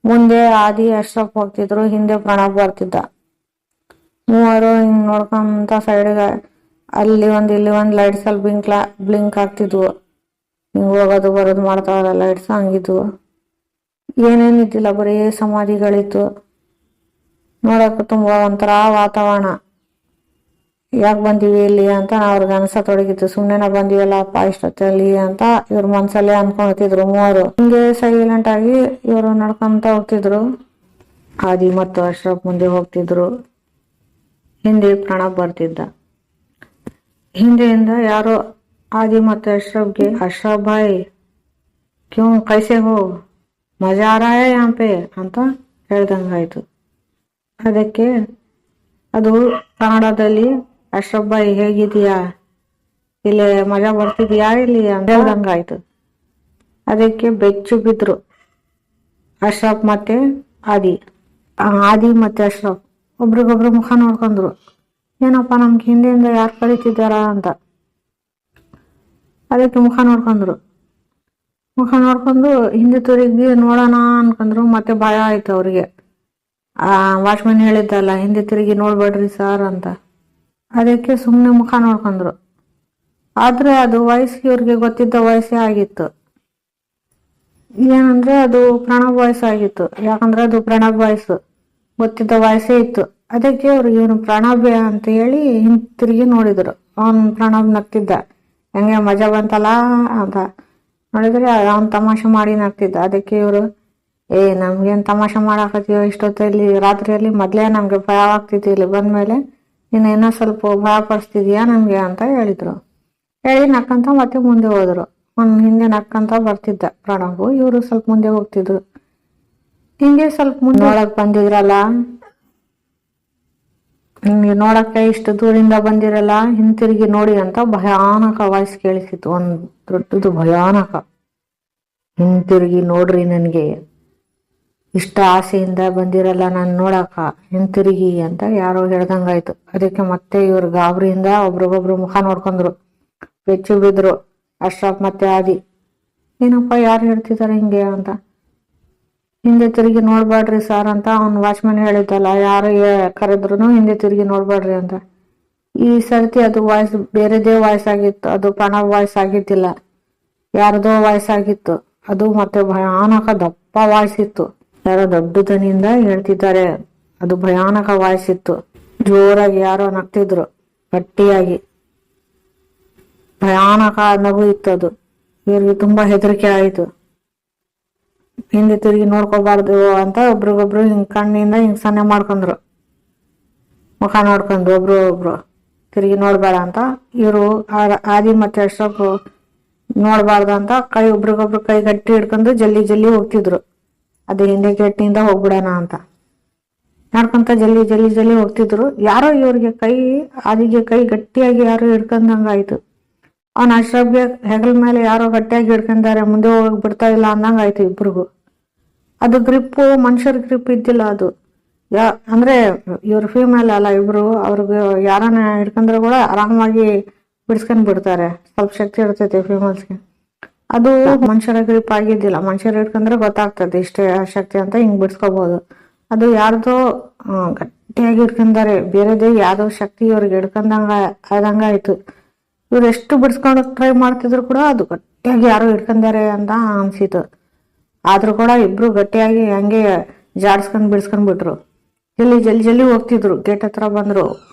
ಮುಂದೆ ಆದಿ ಅಶ್ರಫ್ ಹೋಗ್ತಿದ್ರು, ಹಿಂದೆ ಪ್ರಣಬ್ ಬರ್ತಿದ್ದ. ಮೂವರು ಹಿಂಗ್ ನೋಡ್ಕೊಂತ ಸೈಡ್ಗೆ ಅಲ್ಲಿ ಒಂದು ಇಲ್ಲಿ ಒಂದು ಲೈಟ್ಸ್ ಅಲ್ಲಿ ಬ್ಲಿಂಕ್ ಆಗ್ತಿದ್ವು. ಹಿಂಗ್ ಹೋಗೋದು ಬರೋದು ಮಾಡ್ತಾವಲ್ಲ ಲೈಟ್ಸ್, ಹಂಗಿದ್ವು. ಏನೇನಿದ್ದಿಲ್ಲ, ಬರೀ ಸಮಾಧಿಗಳಿತ್ತು. ನೋಡಕ್ಕೆ ತುಂಬಾ ಒಂಥರ ವಾತಾವರಣ. ಯಾಕೆ ಬಂದೀವಿ ಇಲ್ಲಿ ಅಂತ ಅವ್ರಿಗೆ ಅನ್ಸತೊಡಗಿತ್ತು. ಸುಮ್ನೆನ ಬಂದಿವಲ್ಲಪ್ಪ ಇಷ್ಟೊತ್ತಲ್ಲಿ ಅಂತ ಇವ್ರ ಮನ್ಸಲ್ಲೇ ಅನ್ಕೊಳ್ತಿದ್ರು ಮೂವರು. ಹಿಂಗೆ ಸೈಲೆಂಟ್ ಆಗಿ ಇವರು ನಡ್ಕೊಂತ ಹೋಗ್ತಿದ್ರು. ಆದಿ ಮತ್ತು ಅಶ್ರಫ್ ಮುಂದೆ ಹೋಗ್ತಿದ್ರು, ಹಿಂದೆ ಪ್ರಣಬ್ ಬರ್ತಿದ್ದ. ಹಿಂದೆಯಿಂದ ಯಾರೋ ಆದಿ ಮತ್ತು ಅಶ್ರಫ್ಗೆ, ಅಶ್ರಫ್ ಭಾಯ್ ಕ್ಯೂ ಕೈಸೆ ಹೋ, ಮಜಾ ಆ ರಹಾ ಹೈ ಯಹಾಂ ಪೆ ಅಂತ ಹೇಳ್ದಂಗಾಯ್ತು. ಅದಕ್ಕೆ ಅದು ಕನ್ನಡದಲ್ಲಿ ಅಶ್ರಫ್ ಭಾಯ್ ಹೇಗಿದೀಯಾ, ಇಲ್ಲಿ ಮಜಾ ಬರ್ತಿದ್ಯಾ ಇಲ್ಲಿ ಅಂತ ಹೇಳ್ದಂಗಾಯ್ತು. ಅದಕ್ಕೆ ಬೆಚ್ಚು ಬಿದ್ರು ಅಶ್ರಫ್ ಮತ್ತೆ ಆದಿ. ಮತ್ತೆ ಅಶ್ರಫ್ ಒಬ್ರಿಗೊಬ್ರು ಮುಖ ನೋಡ್ಕೊಂಡ್ರು. ಏನಪ್ಪ ನಮ್ಗೆ ಹಿಂದೆಯಿಂದ ಯಾರು ಕರೀತಿದ್ದಾರ ಅಂತ. ಅದಕ್ಕೆ ಮುಖ ನೋಡ್ಕೊಂಡು ಹಿಂದೆ ತಿರುಗಿ ನೋಡೋಣ ಅನ್ಕೊಂಡ್ರು. ಮತ್ತೆ ಭಯ ಆಯ್ತು ಅವ್ರಿಗೆ. ವಾಚ್ಮನ್ ಹೇಳಿದ್ದಲ್ಲ ಹಿಂದೆ ತಿರುಗಿ ನೋಡ್ಬೇಡ್ರಿ ಸರ್ ಅಂತ. ಅದಕ್ಕೆ ಸುಮ್ಮನೆ ಮುಖ ನೋಡ್ಕೊಂಡ್ರು. ಆದ್ರೆ ಅದು ವಯಸ್ಸಿಗೆ ಇವ್ರಿಗೆ ಗೊತ್ತಿದ್ದ ವಯಸ್ಸೇ ಆಗಿತ್ತು. ಏನಂದ್ರೆ ಅದು ಪ್ರಣಬ್ ವಯಸ್ಸಾಗಿತ್ತು. ಯಾಕಂದ್ರೆ ಅದು ಪ್ರಣಬ್ ವಯಸ್ಸು ಗೊತ್ತಿದ್ದ ವಯಸ್ಸೇ ಇತ್ತು. ಅದಕ್ಕೆ ಅವ್ರಿಗೆ ಇವನು ಪ್ರಣಬ್ ಅಂತ ಹೇಳಿ ಹಿಂತಿರುಗಿ ನೋಡಿದ್ರು. ಅವನ್ ಪ್ರಣಬ್ ನಗ್ತಿದ್ದ, ಹೆಂಗೆ ಮಜಾ ಬಂತಲ್ಲ ಅಂತ ನೋಡಿದ್ರೆ ಅವನ್ ತಮಾಷೆ ಮಾಡಿ ನಗ್ತಿದ್ದ. ಅದಕ್ಕೆ ಇವರು, ನಮ್ಗೇನ್ ತಮಾಷೆ ಮಾಡಾಕತ್ತೀವ ಇಷ್ಟೊತ್ತಲ್ಲಿ ರಾತ್ರಿಯಲ್ಲಿ, ಮೊದ್ಲೇ ನಮ್ಗೆ ಭಯ ಆಗ್ತಿತ್ತು, ಇಲ್ಲಿ ಬಂದ್ಮೇಲೆ ನೀನು ಏನೋ ಸ್ವಲ್ಪ ಭಯ ಪಡಿಸ್ತಿದ್ಯಾ ನಮ್ಗೆ ಅಂತ ಹೇಳಿದ್ರು. ಹೇಳಿ ನಕ್ಕಂತ ಮತ್ತೆ ಮುಂದೆ ಹೋದ್ರು. ಹಿಂದೆ ನಕ್ಕಂತ ಬರ್ತಿದ್ದ ಪ್ರಣಬ್. ಇವರು ಸ್ವಲ್ಪ ಮುಂದೆ ಹೋಗ್ತಿದ್ರು. ಹಿಂಗೆ ಸ್ವಲ್ಪ ಮುಂದೆ ನೋಡಕ್ ಬಂದಿದ್ರಲ್ಲ, ನಿಮ್ಗೆ ನೋಡಕ್ಕೆ ಇಷ್ಟು ದೂರಿಂದ ಬಂದಿರಲ್ಲ, ಹಿಂತಿರುಗಿ ನೋಡಿ ಅಂತ ಭಯಾನಕ ವಾಯ್ಸ್ ಕೇಳಿಸಿತ್ತು. ಒಂದ್ ದೊಡ್ಡದು ಭಯಾನಕ, ಹಿಂತಿರುಗಿ ನೋಡ್ರಿ, ನನ್ಗೆ ಇಷ್ಟ ಆಸೆಯಿಂದ ಬಂದಿರಲ್ಲ ನಾನು ನೋಡಕ, ಹಿಂತಿರುಗಿ ಅಂತ ಯಾರೋ ಹೇಳ್ದಂಗಾಯ್ತು. ಅದಕ್ಕೆ ಮತ್ತೆ ಇವ್ರು ಗಾಬರಿಯಿಂದ ಒಬ್ರಿಗೊಬ್ರು ಮುಖ ನೋಡ್ಕೊಂಡ್ರು. ಬೆಚ್ಚು ಬಿದ್ರು ಅಶ್ರಫ್ ಮತ್ತೆ ಆದಿ. ಏನಪ್ಪ ಯಾರು ಹೇಳ್ತಿದಾರೆ ಹಿಂಗೆ ಅಂತ. ಹಿಂದೆ ತಿರುಗಿ ನೋಡ್ಬೇಡ್ರಿ ಸರ್ ಅಂತ ಅವ್ನು ವಾಚ್ಮನ್ ಹೇಳಿದ್ದಲ್ಲ, ಯಾರು ಕರೆದ್ರು ಹಿಂದೆ ತಿರುಗಿ ನೋಡ್ಬೇಡ್ರಿ ಅಂತ. ಈ ಸರ್ತಿ ಅದು ವಾಯ್ಸ್ ಬೇರೆದೇ ವಾಯ್ಸ್ ಆಗಿತ್ತು. ಅದು ಪ್ರಣಬ್ ವಾಯ್ಸ್ ಆಗಿದ್ದಿಲ್ಲ, ಯಾರದೋ ವಾಯ್ಸ್ ಆಗಿತ್ತು. ಅದು ಮತ್ತೆ ಭಯಾನಕ ದಪ್ಪ ವಾಯ್ಸ್ ಇತ್ತು. ಯಾರೋ ದೊಡ್ಡ ದನಿಯಿಂದ ಹೇಳ್ತಿದ್ದಾರೆ. ಅದು ಭಯಾನಕ ವಾಯ್ಸ್ ಇತ್ತು. ಜೋರಾಗಿ ಯಾರೋ ನಗ್ತಿದ್ರು ಗಟ್ಟಿಯಾಗಿ. ಭಯಾನಕ ನಗು ಇತ್ತು ಅದು. ಇವ್ರಿಗೆ ತುಂಬಾ ಹೆದರಿಕೆ ಆಯ್ತು. ಹಿಂದೆ ತಿರುಗಿ ನೋಡ್ಕೋಬಾರ್ದು ಅಂತ ಒಬ್ರಿಗೊಬ್ರು ಹಿಂಗ್ ಕಣ್ಣಿಂದ ಹಿಂಗ್ ಸನ್ನೆ ಮಾಡ್ಕೊಂಡ್ರು. ಮುಖ ನೋಡ್ಕೊಂಡು ಒಬ್ರು ತಿರುಗಿ ನೋಡ್ಬೇಡ ಅಂತ. ಇವರು ಆದಿ ಮತ್ತೆ ಅಶ್ರಫ್ ನೋಡ್ಬಾರ್ದು ಅಂತ ಒಬ್ರಿಗೊಬ್ರು ಕೈ ಗಟ್ಟಿ ಹಿಡ್ಕೊಂಡು ಜಲ್ಲಿ ಹೋಗ್ತಿದ್ರು. ಅದೇ ಹಿಂದೆ ಗೇಟ್ನಿಂದ ಹೋಗ್ಬಿಡೋಣ ಅಂತ ನಡ್ಕೊಂತ ಜಲ್ಲಿ ಹೋಗ್ತಿದ್ರು. ಯಾರೋ ಇವ್ರಿಗೆ ಆದಿಗೆ ಕೈ ಗಟ್ಟಿಯಾಗಿ ಯಾರೋ ಹಿಡ್ಕೊಂಡಂಗಾಯ್ತು. ಅವ್ನ ಅಶ್ರಫ್ಗೆ ಹೆಗಲ್ ಮೇಲೆ ಯಾರೋ ಗಟ್ಟಿಯಾಗಿ ಹಿಡ್ಕೊಂಡಾರೆ, ಮುಂದೆ ಹೋಗಕ್ ಬಿಡ್ತಾ ಇಲ್ಲ ಅಂದಂಗಾಯ್ತು ಇಬ್ರಿಗೂ. ಅದು ಗ್ರಿಪ್ಪು ಮನುಷ್ಯರ ಗ್ರಿಪ್ ಇದ್ದಿಲ್ಲ ಅದು. ಅಂದ್ರೆ ಇವ್ರ ಫೀಮೇಲ್ ಅಲ್ಲ ಇಬ್ರು. ಅವ್ರಿಗೆ ಯಾರನ್ನ ಹಿಡ್ಕೊಂಡ್ರೆ ಕೂಡ ಆರಾಮಾಗಿ ಬಿಡಿಸ್ಕೊಂಡ್ ಬಿಡ್ತಾರೆ. ಸ್ವಲ್ಪ ಶಕ್ತಿ ಇರ್ತೈತೆ ಫೀಮೇಲ್ಸ್ಗೆ. ಅದು ಮನುಷ್ಯರ ಗ್ರಿಪ್ ಆಗಿದ್ದಿಲ್ಲ. ಮನುಷ್ಯರು ಹಿಡ್ಕೊಂಡ್ರೆ ಗೊತ್ತಾಗ್ತದೆ ಇಷ್ಟೇ ಶಕ್ತಿ ಅಂತ, ಹಿಂಗ್ ಬಿಡ್ಸ್ಕೋಬಹುದು. ಅದು ಯಾರ್ದೋ ಗಟ್ಟಿಯಾಗಿ ಹಿಡ್ಕೊಂಡಾರೆ, ಬೇರೆದೇ ಯಾವ್ದೋ ಶಕ್ತಿ ಇವ್ರಿಗೆ ಆದಂಗ ಆಯ್ತು. ಇವ್ರು ಎಷ್ಟು ಬಿಡಿಸ್ಕೊಳಕ್ ಟ್ರೈ ಮಾಡ್ತಿದ್ರು ಕೂಡ ಅದು ಗಟ್ಟಿಯಾಗಿ ಯಾರೋ ಹಿಡ್ಕೊಂಡಾರೆ ಅಂತ ಅನ್ಸಿತ್ತು. ಆದ್ರೂ ಕೂಡ ಇಬ್ರು ಗಟ್ಟಿಯಾಗಿ ಹಂಗೆ ಜಾಡ್ಸ್ಕೊಂಡ್ ಬಿಡಿಸ್ಕೊಂಡ್ ಬಿಟ್ರು. ಜಲ್ದಿ ಹೋಗ್ತಿದ್ರು. ಗೇಟ್ ಹತ್ರ ಬಂದ್ರು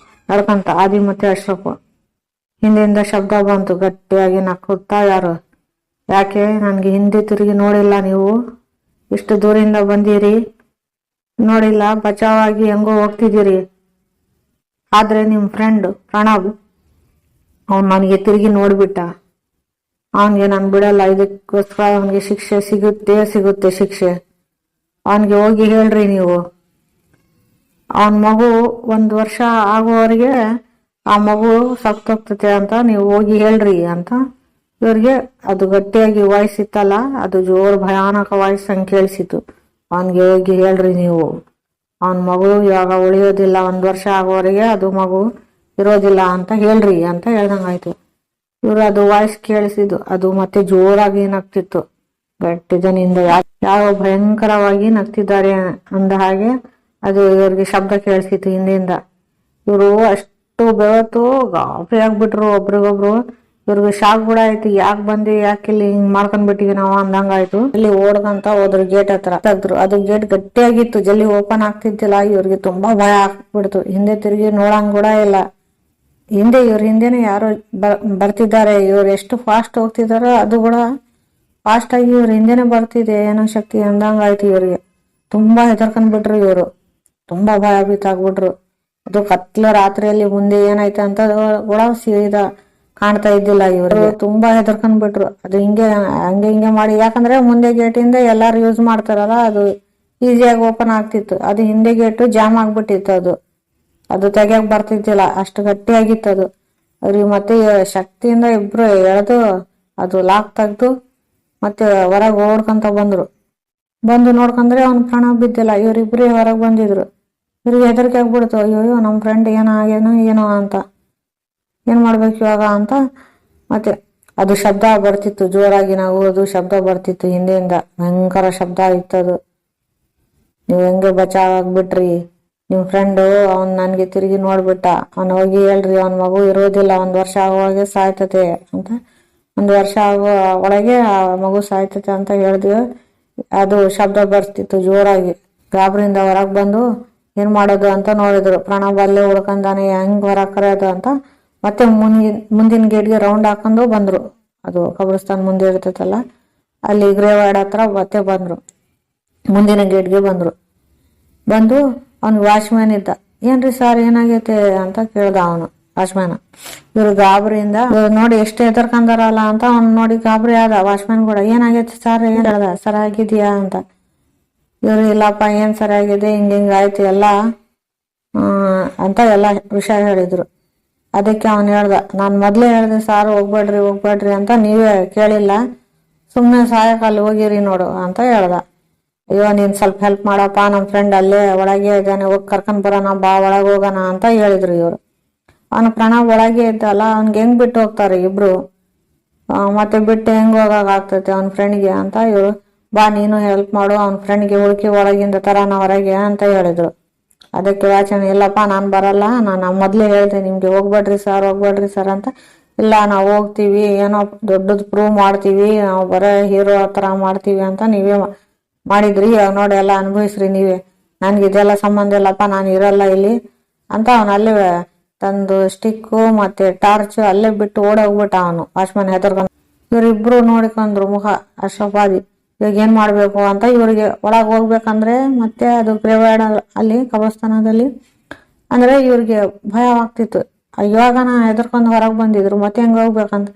ನಡ್ಕಂತ ಆದಿ ಮತ್ತೆ ಅಶ್ರಫ್. ಹಿಂದೆಯಿಂದ ಶಬ್ದ ಬಂತು ಗಟ್ಟಿಯಾಗಿ ನಕ್ಕುತ್ತಾ, ಯಾರು, ಯಾಕೆ ನನ್ಗೆ ಹಿಂದೆ ತಿರುಗಿ ನೋಡಿಲ್ಲ ನೀವು, ಇಷ್ಟು ದೂರಿಂದ ಬಂದಿರಿ, ನೋಡಿಲ್ಲ, ಬಚಾವಾಗಿ ಹೆಂಗೋ ಹೋಗ್ತಿದ್ದೀರಿ. ಆದ್ರೆ ನಿಮ್ ಫ್ರೆಂಡ್ ಪ್ರಣಬ್ ಅವ್ನು ನನಗೆ ತಿರುಗಿ ನೋಡ್ಬಿಟ್ಟ. ಅವನಿಗೆ ನಾನು ಬಿಡಲ್ಲ, ಇದಕ್ಕೋಸ್ಕರ ಅವನಿಗೆ ಶಿಕ್ಷೆ ಸಿಗುತ್ತೆ ಶಿಕ್ಷೆ. ಅವನಿಗೆ ಹೋಗಿ ಹೇಳ್ರಿ ನೀವು, ಅವನ ಮಗು 1 ವರ್ಷ ಆಗುವವರೆಗೆ ಆ ಮಗು ಸತ್ತೋಗ್ತತೆ ಅಂತ ನೀವು ಹೋಗಿ ಹೇಳ್ರಿ ಅಂತ ಇವ್ರಿಗೆ ಅದು ಗಟ್ಟಿಯಾಗಿ ವಾಯ್ಸ್ ಇತ್ತಲ್ಲ, ಅದು ಜೋರು ಭಯಾನಕ ವಾಯ್ಸ್ ಹಂಗೆ ಕೇಳಿಸಿತು. ಅವನಿಗೆ ಹೋಗಿ ಹೇಳ್ರಿ ನೀವು, ಅವನ ಮಗು ಇವಾಗ ಉಳಿಯೋದಿಲ್ಲ, 1 ವರ್ಷ ಆಗೋವರೆಗೆ ಅದು ಮಗು ಇರೋದಿಲ್ಲ ಅಂತ ಹೇಳ್ರಿ ಅಂತ ಹೇಳ್ದಂಗಾಯ್ತು. ಇವ್ರು ಅದು ವಾಯ್ಸ್ ಕೇಳಿಸಿದ್ದು, ಅದು ಮತ್ತೆ ಜೋರಾಗಿ ನಗ್ತಿತ್ತು ಗಟ್ಟಿ ದನಿಯಿಂದ. ಯಾವ ಭಯಂಕರವಾಗಿ ನಗ್ತಿದ್ದಾರೆ ಅಂದ ಹಾಗೆ ಅದು ಇವ್ರಿಗೆ ಶಬ್ದ ಕೇಳಿಸಿತ್ತು ಹಿಂದಿಂದ. ಇವರು ಅಷ್ಟು ಬೆವತ್ತು ಗಾಬರಿ ಆಗ್ಬಿಟ್ರು ಒಬ್ರಿಗೊಬ್ರು. ಇವ್ರಿಗೆ ಶಾಕ್ ಕೂಡ ಆಯ್ತು, ಯಾಕೆ ಬಂದಿ, ಯಾಕೆ ಇಲ್ಲಿ ಹಿಂಗ್ ಮಾಡ್ಕೊಂಡ್ಬಿಟ್ಟಿವಿ ನಾವು ಅಂದಂಗಾಯ್ತು. ಇಲ್ಲಿ ಓಡ್ಕಂತ ಹೋದ್ರು ಗೇಟ್ ಹತ್ರ. ತೆಗ್ದ್ರು, ಅದು ಗೇಟ್ ಗಟ್ಟಿಯಾಗಿತ್ತು, ಜಲ್ದಿ ಓಪನ್ ಆಗ್ತಿದ್ದಿಲ್ಲ. ಇವ್ರಿಗೆ ತುಂಬಾ ಭಯ ಆಗ್ಬಿಡ್ತು. ಹಿಂದೆ ತಿರುಗಿ ನೋಡಂಗ್ ಕೂಡ ಇಲ್ಲ. ಇವ್ರ ಹಿಂದೆನೆ ಯಾರೋ ಬರ್ತಿದ್ದಾರೆ. ಇವ್ರು ಎಷ್ಟು ಫಾಸ್ಟ್ ಹೋಗ್ತಿದಾರೋ ಅದು ಕೂಡ ಫಾಸ್ಟ್ ಆಗಿ ಇವ್ರ ಹಿಂದೆನೆ ಬರ್ತಿದೆ ಏನೋ ಶಕ್ತಿ ಅಂದಂಗಾಯ್ತು. ಇವ್ರಿಗೆ ತುಂಬಾ ಹೆದರ್ಕೊಂಡ್ಬಿಟ್ರು. ಇವರು ತುಂಬಾ ಭಯಭೀತ ಆಗ್ಬಿಟ್ರು. ಅದು ಕತ್ಲ ರಾತ್ರಿಯಲ್ಲಿ ಮುಂದೆ ಏನಾಯ್ತು ಅಂತ ಕೂಡ ಸೀದಾ ಕಾಣ್ತಾ ಇದ್ದಿಲ್ಲ. ಇವರು ತುಂಬಾ ಹೆದರ್ಕೊಂಡ್ಬಿಟ್ರು. ಅದು ಹಿಂಗೆ ಮಾಡಿ, ಯಾಕಂದ್ರೆ ಮುಂದೆ ಗೇಟಿಂದ ಎಲ್ಲಾರು ಯೂಸ್ ಮಾಡ್ತಾರಲ್ಲ, ಅದು ಈಸಿಯಾಗಿ ಓಪನ್ ಆಗ್ತಿತ್ತು. ಅದು ಹಿಂದೆ ಗೇಟು ಜಾಮ್ ಆಗ್ಬಿಟ್ಟಿತ್ತು. ಅದು ತೆಗಿಯಕ್ ಬರ್ತಿದ್ದಿಲ್ಲ, ಅಷ್ಟು ಗಟ್ಟಿಯಾಗಿತ್ತು ಅದು. ಅವ್ರಿಗೆ ಮತ್ತೆ ಶಕ್ತಿಯಿಂದ ಇಬ್ರು ಎಳೆದು ಅದು ಲಾಕ್ ತೆಗ್ದು ಮತ್ತೆ ಹೊರಗೆ ಓಡ್ಕೊಂತ ಬಂದು ನೋಡ್ಕೊಂಡ್ರೆ ಅವ್ನ ಪ್ರಾಣ ಬಿದ್ದಿಲ್ಲ. ಇವರಿಬ್ರೇ ಹೊರಗೆ ಬಂದಿದ್ರು. ಇವ್ರಿಗೆ ಹೆದರಿಕೆ ಆಗ್ಬಿಡ್ತು, ಅಯ್ಯೋ ನಮ್ಮ ಫ್ರೆಂಡ್ ಏನೋ ಅಂತ, ಏನ್ ಮಾಡ್ಬೇಕು ಇವಾಗ ಅಂತ. ಮತ್ತೆ ಅದು ಶಬ್ದ ಬರ್ತಿತ್ತು, ಜೋರಾಗಿ ನಗುವುದು ಶಬ್ದ ಬರ್ತಿತ್ತು ಹಿಂದೆಯಿಂದ, ಭಯಂಕರ ಶಬ್ದ ಇತ್ತದು. ನೀವು ಹೆಂಗೆ ಬಚಾವ್ ಆಗ್ಬಿಟ್ರಿ, ನಿಮ್ ಫ್ರೆಂಡು ಅವ್ನ್ ನನ್ಗೆ ತಿರುಗಿ ನೋಡ್ಬಿಟ್ಟ, ಅವ್ನ ಹೋಗಿ ಹೇಳ್ರಿ ಅವನ್ ಮಗು ಇರೋದಿಲ್ಲ, 1 ವರ್ಷ ಆಗುವಾಗೆ ಸಾಯ್ತತೆ ಅಂತ. 1 ವರ್ಷ ಆಗೋ ಒಳಗೆ ಆ ಮಗು ಸಾಯ್ತತೆ ಅಂತ ಹೇಳಿದ್ವಿ. ಅದು ಶಬ್ದ ಬರ್ತಿತ್ತು ಜೋರಾಗಿ. ಗಾಬರಿಯಿಂದ ಹೊರಗೆ ಬಂದು ಏನ್ ಮಾಡೋದು ಅಂತ ನೋಡಿದ್ರು. ಪ್ರಣಬ್ ಅಲ್ಲೇ ಉಳ್ಕೊಂಡಾನೆ, ಹೆಂಗ್ ಹೊರಗ್ ಕರೆಯೋದು ಅಂತ ಮತ್ತೆ ಮುಂದಿನ ಗೇಟ್ಗೆ ರೌಂಡ್ ಹಾಕೊಂಡು ಬಂದ್ರು. ಅದು ಕಬ್ರಿಸ್ತಾನ್ ಮುಂದೆ ಇರ್ತೈತಲ್ಲ, ಅಲ್ಲಿ ಗ್ರೇವಾಡ್ ಹತ್ರ ಮತ್ತೆ ಬಂದ್ರು. ಮುಂದಿನ ಗೇಟ್ಗೆ ಬಂದು ಅವ್ನು ವಾಚ್ಮ್ಯಾನ್ ಇದ್ದ. ಏನ್ರಿ ಸರ್ ಏನಾಗೈತೆ ಅಂತ ಕೇಳ್ದ ಅವನು ವಾಚ್ಮ್ಯಾನ್. ಇವ್ರು ಗಾಬರಿಯಿಂದ ನೋಡಿ ಎಷ್ಟು ಹೆದರ್ಕಂದಾರಲ್ಲ ಅಂತ ಅವ್ನು ನೋಡಿ ಗಾಬರಿ ಆದ. ವಾಚ್ಮ್ಯಾನ್ ಕೂಡ ಏನಾಗೈತೆ ಸರ್, ಏನ್ ಹೇಳ್ದ, ಸರಿಯಾಗಿದ್ಯಾ ಅಂತ. ಇವ್ರು ಇಲ್ಲಪ್ಪ ಏನ್ ಸರಿಯಾಗಿದೆ, ಹಿಂಗ ಆಯ್ತು ಎಲ್ಲ ಅಂತ ಎಲ್ಲ ವಿಷಯ ಹೇಳಿದ್ರು. ಅದಕ್ಕೆ ಅವನು ಹೇಳ್ದ, ನಾನ್ ಮೊದ್ಲೇ ಹೇಳ್ದೆ ಸಾರ್ ಹೋಗ್ಬೇಡ್ರಿ ಅಂತ, ನೀವೇ ಕೇಳಿಲ್ಲ, ಸುಮ್ನೆ ಸಾಯಕಲ್ಲಿ ಹೋಗಿರಿ ನೋಡು ಅಂತ ಹೇಳ್ದ. ಅಯ್ಯೋ ನೀನ್ ಸ್ವಲ್ಪ ಹೆಲ್ಪ್ ಮಾಡಪ್ಪ, ನಮ್ ಫ್ರೆಂಡ್ ಅಲ್ಲೇ ಒಳಗೆ ಇದ್ದಾನೆ, ಹೋಗಿ ಕರ್ಕೊಂಡ್ ಬರೋಣ ಬಾ, ಒಳಗೆ ಹೋಗೋಣ ಅಂತ ಹೇಳಿದ್ರು ಇವ್ರು. ಅವನ ಪ್ರಣಬ್ ಒಳಗೆ ಇದ್ದಲ್ಲ, ಅವ್ನ್ಗೆ ಹೆಂಗ್ ಬಿಟ್ಟು ಹೋಗ್ತಾರೆ ಇಬ್ರು, ಮತ್ತೆ ಬಿಟ್ಟು ಹೆಂಗ್ ಹೋಗಾಗ ಆಗ್ತೈತೆ ಅವನ ಫ್ರೆಂಡ್ಗೆ ಅಂತ ಇವ್ರು, ಬಾ ನೀನು ಹೆಲ್ಪ್ ಮಾಡು, ಅವನ ಫ್ರೆಂಡ್ಗೆ ಹುಡುಕಿ ಒಳಗಿಂದ ತರಾನ ಹೊರಗೆ ಅಂತ ಹೇಳಿದ್ರು. ಅದಕ್ಕೆ ವಾಚನ, ಇಲ್ಲಪ್ಪ ನಾನ್ ಬರಲ್ಲ, ನಾನು ಮೊದ್ಲೇ ಹೇಳ್ದೆ ನಿಮ್ಗೆ ಹೋಗ್ಬೇಡ್ರಿ ಸರ್ ಅಂತ. ಇಲ್ಲ ನಾವು ಹೋಗ್ತೀವಿ, ಏನೋ ದೊಡ್ಡದ್ ಪ್ರೂವ್ ಮಾಡ್ತೀವಿ, ನಾವು ಬರೋ ಹೀರೋ ಹತ್ರ ಮಾಡ್ತೀವಿ ಅಂತ ನೀವೇ ಮಾಡಿದ್ರಿ, ಇವಾಗ ನೋಡಿ ಎಲ್ಲ ಅನುಭವಿಸ್ರಿ ನೀವೇ, ನನ್ಗೆ ಇದೆಲ್ಲ ಸಂಬಂಧ ಇಲ್ಲಪ್ಪ, ನಾನು ಇರಲ್ಲ ಇಲ್ಲಿ ಅಂತ ಅವನು ಅಲ್ಲೇ ತಂದು ಸ್ಟಿಕ್ಕು ಮತ್ತೆ ಟಾರ್ಚ್ ಅಲ್ಲೇ ಬಿಟ್ಟು ಓಡೋಗ್ಬಿಟ್ಟ ಅವನು. ವಾಚ್ಮನ್ ಹೆದರ್ಕೊಂಡು. ಇವರಿಬ್ರು ನೋಡಿಕೊಂಡ್ರು ಮುಖ ಅಶ್ರಫಾದಿ. ಇವಾಗ ಏನ್ ಮಾಡ್ಬೇಕು ಅಂತ ಇವ್ರಿಗೆ ಒಳಗ್ ಹೋಗ್ಬೇಕಂದ್ರೆ ಮತ್ತೆ ಅದು ಗ್ರೇವಾಡ್ ಅಲ್ಲಿ ಕಬ್ರಸ್ಥಾನದಲ್ಲಿ ಅಂದ್ರೆ ಇವ್ರಿಗೆ ಭಯ ಆಗ್ತಿತ್ತು. ಇವಾಗನ ಹೆದರ್ಕೊಂಡು ಹೊರಗೆ ಬಂದಿದ್ರು, ಮತ್ತೆ ಹೆಂಗ್ ಹೋಗ್ಬೇಕಂತ.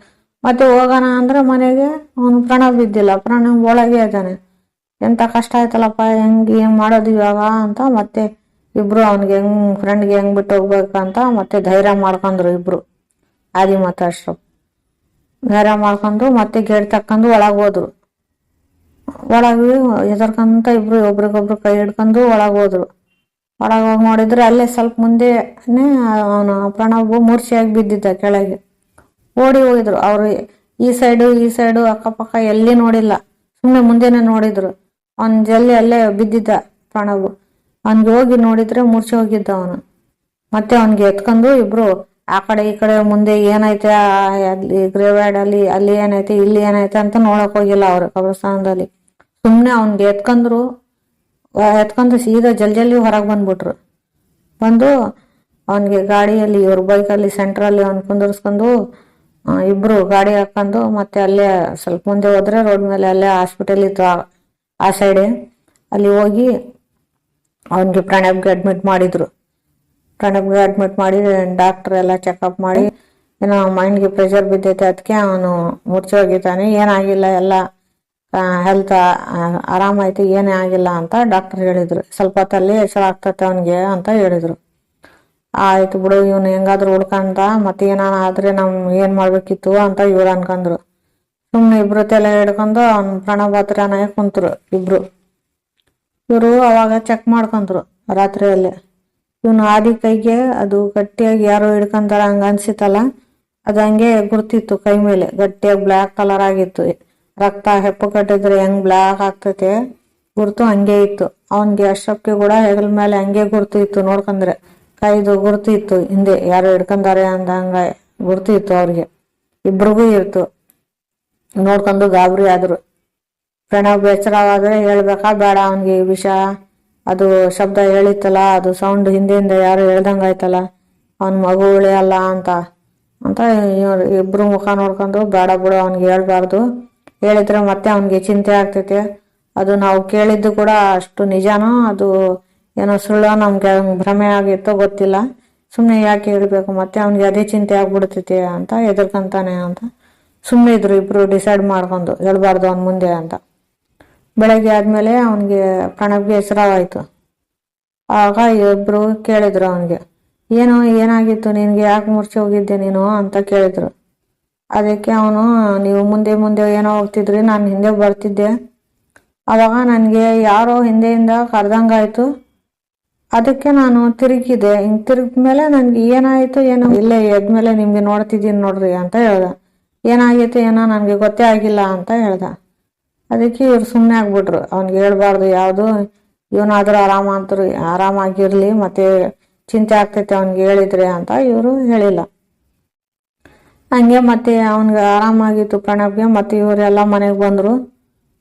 ಮತ್ತೆ ಹೋಗೋಣ ಅಂದ್ರೆ ಮನೆಗೆ ಅವನು ಪ್ರಣಬ್ ಬಿದ್ದಿಲ್ಲ, ಪ್ರಣಬ್ ಒಳಗೆ ಇದ್ದಾನೆ. ಎಂತ ಕಷ್ಟ ಆಯ್ತಲ್ಲಪ್ಪ, ಹೆಂಗ್ ಮಾಡೋದು ಇವಾಗ ಅಂತ ಮತ್ತೆ ಇಬ್ರು ಅವ್ನಿಗೆ ಫ್ರೆಂಡ್ಗೆ ಹೆಂಗ್ ಬಿಟ್ಟು ಹೋಗ್ಬೇಕಂತ ಮತ್ತೆ ಧೈರ್ಯ ಮಾಡ್ಕೊಂಡ್ರು ಇಬ್ರು, ಆದಿ ಮತ್ತೆ ಅಶ್ರಫ್. ಧೈರ್ಯ ಮಾಡ್ಕೊಂಡು ಮತ್ತೆ ಗೇಟ್ ತಕ್ಕೊಂಡು ಒಳಗ್ ಹೋದ್ರು. ಒಳಗೆ ಹೆದರ್ಕಂತ ಇಬ್ರು ಒಬ್ರಿಗೊಬ್ರು ಕೈ ಹಿಡ್ಕೊಂಡು ಒಳಗ್ ಹೋದ್ರು. ಒಳಗೆ ಹೋಗಿ ನೋಡಿದ್ರೆ ಅಲ್ಲೇ ಸ್ವಲ್ಪ ಮುಂದೆನೆ ಅವನು ಪ್ರಣಬ್ ಮೂರ್ಛೆಯಾಗಿ ಬಿದ್ದಿದ್ದ ಕೆಳಗೆ. ಓಡಿ ಹೋಗಿದ್ರು ಅವ್ರು, ಈ ಸೈಡು ಅಕ್ಕಪಕ್ಕ ಎಲ್ಲಿ ನೋಡಿಲ್ಲ, ಸುಮ್ಮನೆ ಮುಂದೆನೆ ನೋಡಿದ್ರು. ಅವನ್ ಜಲ್ಲಿ ಅಲ್ಲೇ ಬಿದ್ದಿದ್ದ ಪ್ರಣಬ್. ಅವನ್ಗೆ ಹೋಗಿ ನೋಡಿದ್ರೆ ಮೂರ್ಛೆ ಹೋಗಿದ್ದ ಅವನು. ಮತ್ತೆ ಅವನ್ಗೆ ಎತ್ಕೊಂಡು ಇಬ್ರು ಆ ಕಡೆ ಈ ಕಡೆ ಮುಂದೆ ಏನೈತೆ ಅಲ್ಲಿ ಗ್ರೇವ್ಯಾರ್ಡ್ ಅಲ್ಲಿ ಏನೈತೆ ಇಲ್ಲಿ ಏನೈತೆ ಅಂತ ನೋಡಕ್ ಹೋಗಿಲ್ಲ ಅವ್ರು ಕಬ್ರಸ್ಥಾನದಲ್ಲಿ. ಸುಮ್ನೆ ಅವನ್ಗೆ ಎತ್ಕೊಂಡು ಸೀದಾ ಜಲ್ದಿ ಹೊರಗೆ ಬಂದ್ಬಿಟ್ರು. ಬಂದು ಅವನ್ಗೆ ಗಾಡಿಯಲ್ಲಿ ಇವ್ರ ಬೈಕಲ್ಲಿ ಸೆಂಟ್ರಲ್ಲಿ ಅವ್ನ್ ಕುಂದರ್ಸ್ಕೊಂಡು ಇಬ್ರು ಗಾಡಿ ಹಾಕೊಂಡು ಮತ್ತೆ ಅಲ್ಲೇ ಸ್ವಲ್ಪ ಮುಂದೆ ಹೋದ್ರೆ ರೋಡ್ ಮೇಲೆ ಅಲ್ಲೇ ಹಾಸ್ಪಿಟಲ್ ಇತ್ತು ಆ ಸೈಡೆ, ಅಲ್ಲಿ ಹೋಗಿ ಅವನ್ಗೆ ಪ್ರಣಬ್ಗೆ ಅಡ್ಮಿಟ್ ಮಾಡಿ ಡಾಕ್ಟರ್ ಎಲ್ಲ ಚೆಕಪ್ ಮಾಡಿ ಏನೋ ಮೈಂಡ್ಗೆ ಪ್ರೆಷರ್ ಬಿದ್ದೈತೆ, ಅದಕ್ಕೆ ಅವನು ಮೂರ್ಛೆ ಹೋಗಿದ್ದಾನೆ, ಏನಾಗಿಲ್ಲ, ಎಲ್ಲ ಹೆಲ್ತ್ ಆರಾಮಾಯ್ತು, ಏನೇ ಆಗಿಲ್ಲ ಅಂತ ಡಾಕ್ಟರ್ ಹೇಳಿದ್ರು. ಸ್ವಲ್ಪ ಹೊತ್ತಲ್ಲಿ ಹೆಸರಾಗ್ತತೆ ಅವನಿಗೆ ಅಂತ ಹೇಳಿದ್ರು. ಆಯ್ತು ಬಿಡು, ಇವನು ಹೆಂಗಾದ್ರು ಉಳ್ಕಂತ, ಮತ್ತೆ ಏನಾನ ಆದ್ರೆ ನಮ್ ಏನ್ ಮಾಡ್ಬೇಕಿತ್ತು ಅಂತ ಇವ್ರು ಅನ್ಕೊಂಡ್ರು. ಸುಮ್ನೆ ಇಬ್ರು ತಲೆ ಹಿಡ್ಕೊಂಡು ಅವ್ನ ಪ್ರಣವ್ ಹತ್ರನೇ ಕುಂತ್ರು ಇಬ್ರು. ಇವರು ಅವಾಗ ಚೆಕ್ ಮಾಡ್ಕೊಂಡ್ರು ರಾತ್ರಿಯಲ್ಲಿ. ಇವನು ಆದಿ ಕೈಗೆ ಅದು ಗಟ್ಟಿಯಾಗಿ ಯಾರೋ ಹಿಡ್ಕೊಂತಾರ ಹಂಗ ಅನ್ಸಿತ್ತಲ್ಲ, ಅದು ಹಂಗೆ ಗುರ್ತಿತ್ತು ಕೈ ಮೇಲೆ, ಗಟ್ಟಿಯಾಗಿ ಬ್ಲ್ಯಾಕ್ ಕಲರ್ ಆಗಿತ್ತು. ರಕ್ತ ಹೆಪ್ಪು ಕಟ್ಟಿದ್ರೆ ಹೆಂಗ್ ಬ್ಲ್ಯಾಕ್ ಆಗ್ತೈತೆ ಗುರ್ತು ಹಂಗೆ ಇತ್ತು. ಅವನ್ಗೆ ಅಷ್ಟಕ್ಕೆ ಕೂಡ ಹೆಗಲ ಮೇಲೆ ಹಂಗೆ ಗುರ್ತು ಇತ್ತು, ನೋಡ್ಕಂದ್ರೆ ಕೈದು ಗುರ್ತು ಇತ್ತು, ಹಿಂದೆ ಯಾರು ಹಿಡ್ಕೊಂತಾರೆ ಅಂತ ಹಂಗ ಗುರ್ತು ಇತ್ತು. ಅವ್ರಿಗೆ ಇಬ್ರಿಗೂ ಇತ್ತು. ನೋಡ್ಕೊಂಡು ಗಾಬರಿ ಆದ್ರು. ಪ್ರಣವ್ ಬೇಸರವಾದ್ರೆ ಹೇಳ್ಬೇಕಾ ಬೇಡ ಅವನ್ಗೆ ಈ ವಿಷಯ, ಅದು ಶಬ್ದ ಹೇಳಿತ್ತಲ್ಲ, ಅದು ಸೌಂಡ್ ಹಿಂದೆಯಿಂದ ಯಾರು ಹೇಳ್ದಂಗಾಯ್ತಲ್ಲ, ಅವನ್ ಮಗು ಉಳಿಯಲ್ಲ ಅಂತ ಇಬ್ರು ಮುಖ ನೋಡ್ಕೊಂಡು ಬೇಡ ಬಿಡು ಅವನ್ಗೆ ಹೇಳ್ಬಾರ್ದು, ಹೇಳಿದ್ರೆ ಮತ್ತೆ ಅವನ್ಗೆ ಚಿಂತೆ ಆಗ್ತೈತೆ, ಅದು ನಾವು ಕೇಳಿದ್ದು ಕೂಡ ಅಷ್ಟು ನಿಜಾನೋ ಅದು ಏನೋ ಸುಳ್ಳು ನಮ್ಗೆ ಭ್ರಮೆ ಆಗಿತ್ತೋ ಗೊತ್ತಿಲ್ಲ, ಸುಮ್ಮನೆ ಯಾಕೆ ಹೇಳ್ಬೇಕು, ಮತ್ತೆ ಅವನ್ಗೆ ಅದೇ ಚಿಂತೆ ಆಗ್ಬಿಡ್ತೈತೆ ಅಂತ ಎದುರ್ಕಂತಾನೆ ಅಂತ ಸುಮ್ಮನೆ ಇದ್ರು ಇಬ್ರು. ಡಿಸೈಡ್ ಮಾಡ್ಕೊಂಡು ಹೇಳ್ಬಾರ್ದು ಅವನ್ ಮುಂದೆ ಅಂತ. ಬೆಳಗ್ಗೆ ಆದ್ಮೇಲೆ ಅವನ್ಗೆ ಪ್ರಣವ್ಗೆ ಹೆಸರಾವಾಯ್ತು. ಆಗ ಇಬ್ರು ಕೇಳಿದ್ರು ಅವನ್ಗೆ, ಏನಾಗಿತ್ತು ನಿನ್ಗೆ, ಯಾಕೆ ಮೂರ್ಛೆ ಹೋಗಿದ್ದೆ ನೀನು ಅಂತ ಕೇಳಿದ್ರು. ಅದಕ್ಕೆ ಅವನು, ನೀವು ಮುಂದೆ ಮುಂದೆ ಏನೋ ಹೋಗ್ತಿದ್ರಿ, ನಾನು ಹಿಂದೆ ಬರ್ತಿದ್ದೆ, ಅವಾಗ ನನಗೆ ಯಾರೋ ಹಿಂದೆಯಿಂದ ಕರ್ದಂಗಾಯ್ತು, ಅದಕ್ಕೆ ನಾನು ತಿರುಗಿದೆ. ಹಿಂಗೆ ತಿರುಗಿದ್ಮೇಲೆ ನನ್ಗೆ ಏನಾಯ್ತು ಏನೋ ಇಲ್ಲೇ ಎದ್ಮೇಲೆ ನಿಮ್ಗೆ ನೋಡ್ತಿದ್ದೀನಿ ನೋಡ್ರಿ ಅಂತ ಹೇಳ್ದ. ಏನಾಗಿತ್ತು ಏನೋ ನನಗೆ ಗೊತ್ತೇ ಆಗಿಲ್ಲ ಅಂತ ಹೇಳ್ದ. ಅದಕ್ಕೆ ಇವ್ರು ಸುಮ್ಮನೆ ಆಗ್ಬಿಟ್ರು, ಅವ್ನಿಗೆ ಹೇಳ್ಬಾರ್ದು ಯಾವುದು, ಇವನಾದ್ರೂ ಆರಾಮಾಗಿರ್ಲಿ, ಮತ್ತೆ ಚಿಂತೆ ಆಗ್ತೈತೆ ಅವ್ನಿಗೆ ಹೇಳಿದ್ರೆ ಅಂತ ಇವರು ಹೇಳಿಲ್ಲ. ಹಂಗೆ ಮತ್ತೆ ಅವನ್ಗೆ ಆರಾಮಾಗಿತ್ತು ಪ್ರಣವ್ಗೆ. ಮತ್ತೆ ಇವರೆಲ್ಲ ಮನೆಗೆ ಬಂದ್ರು,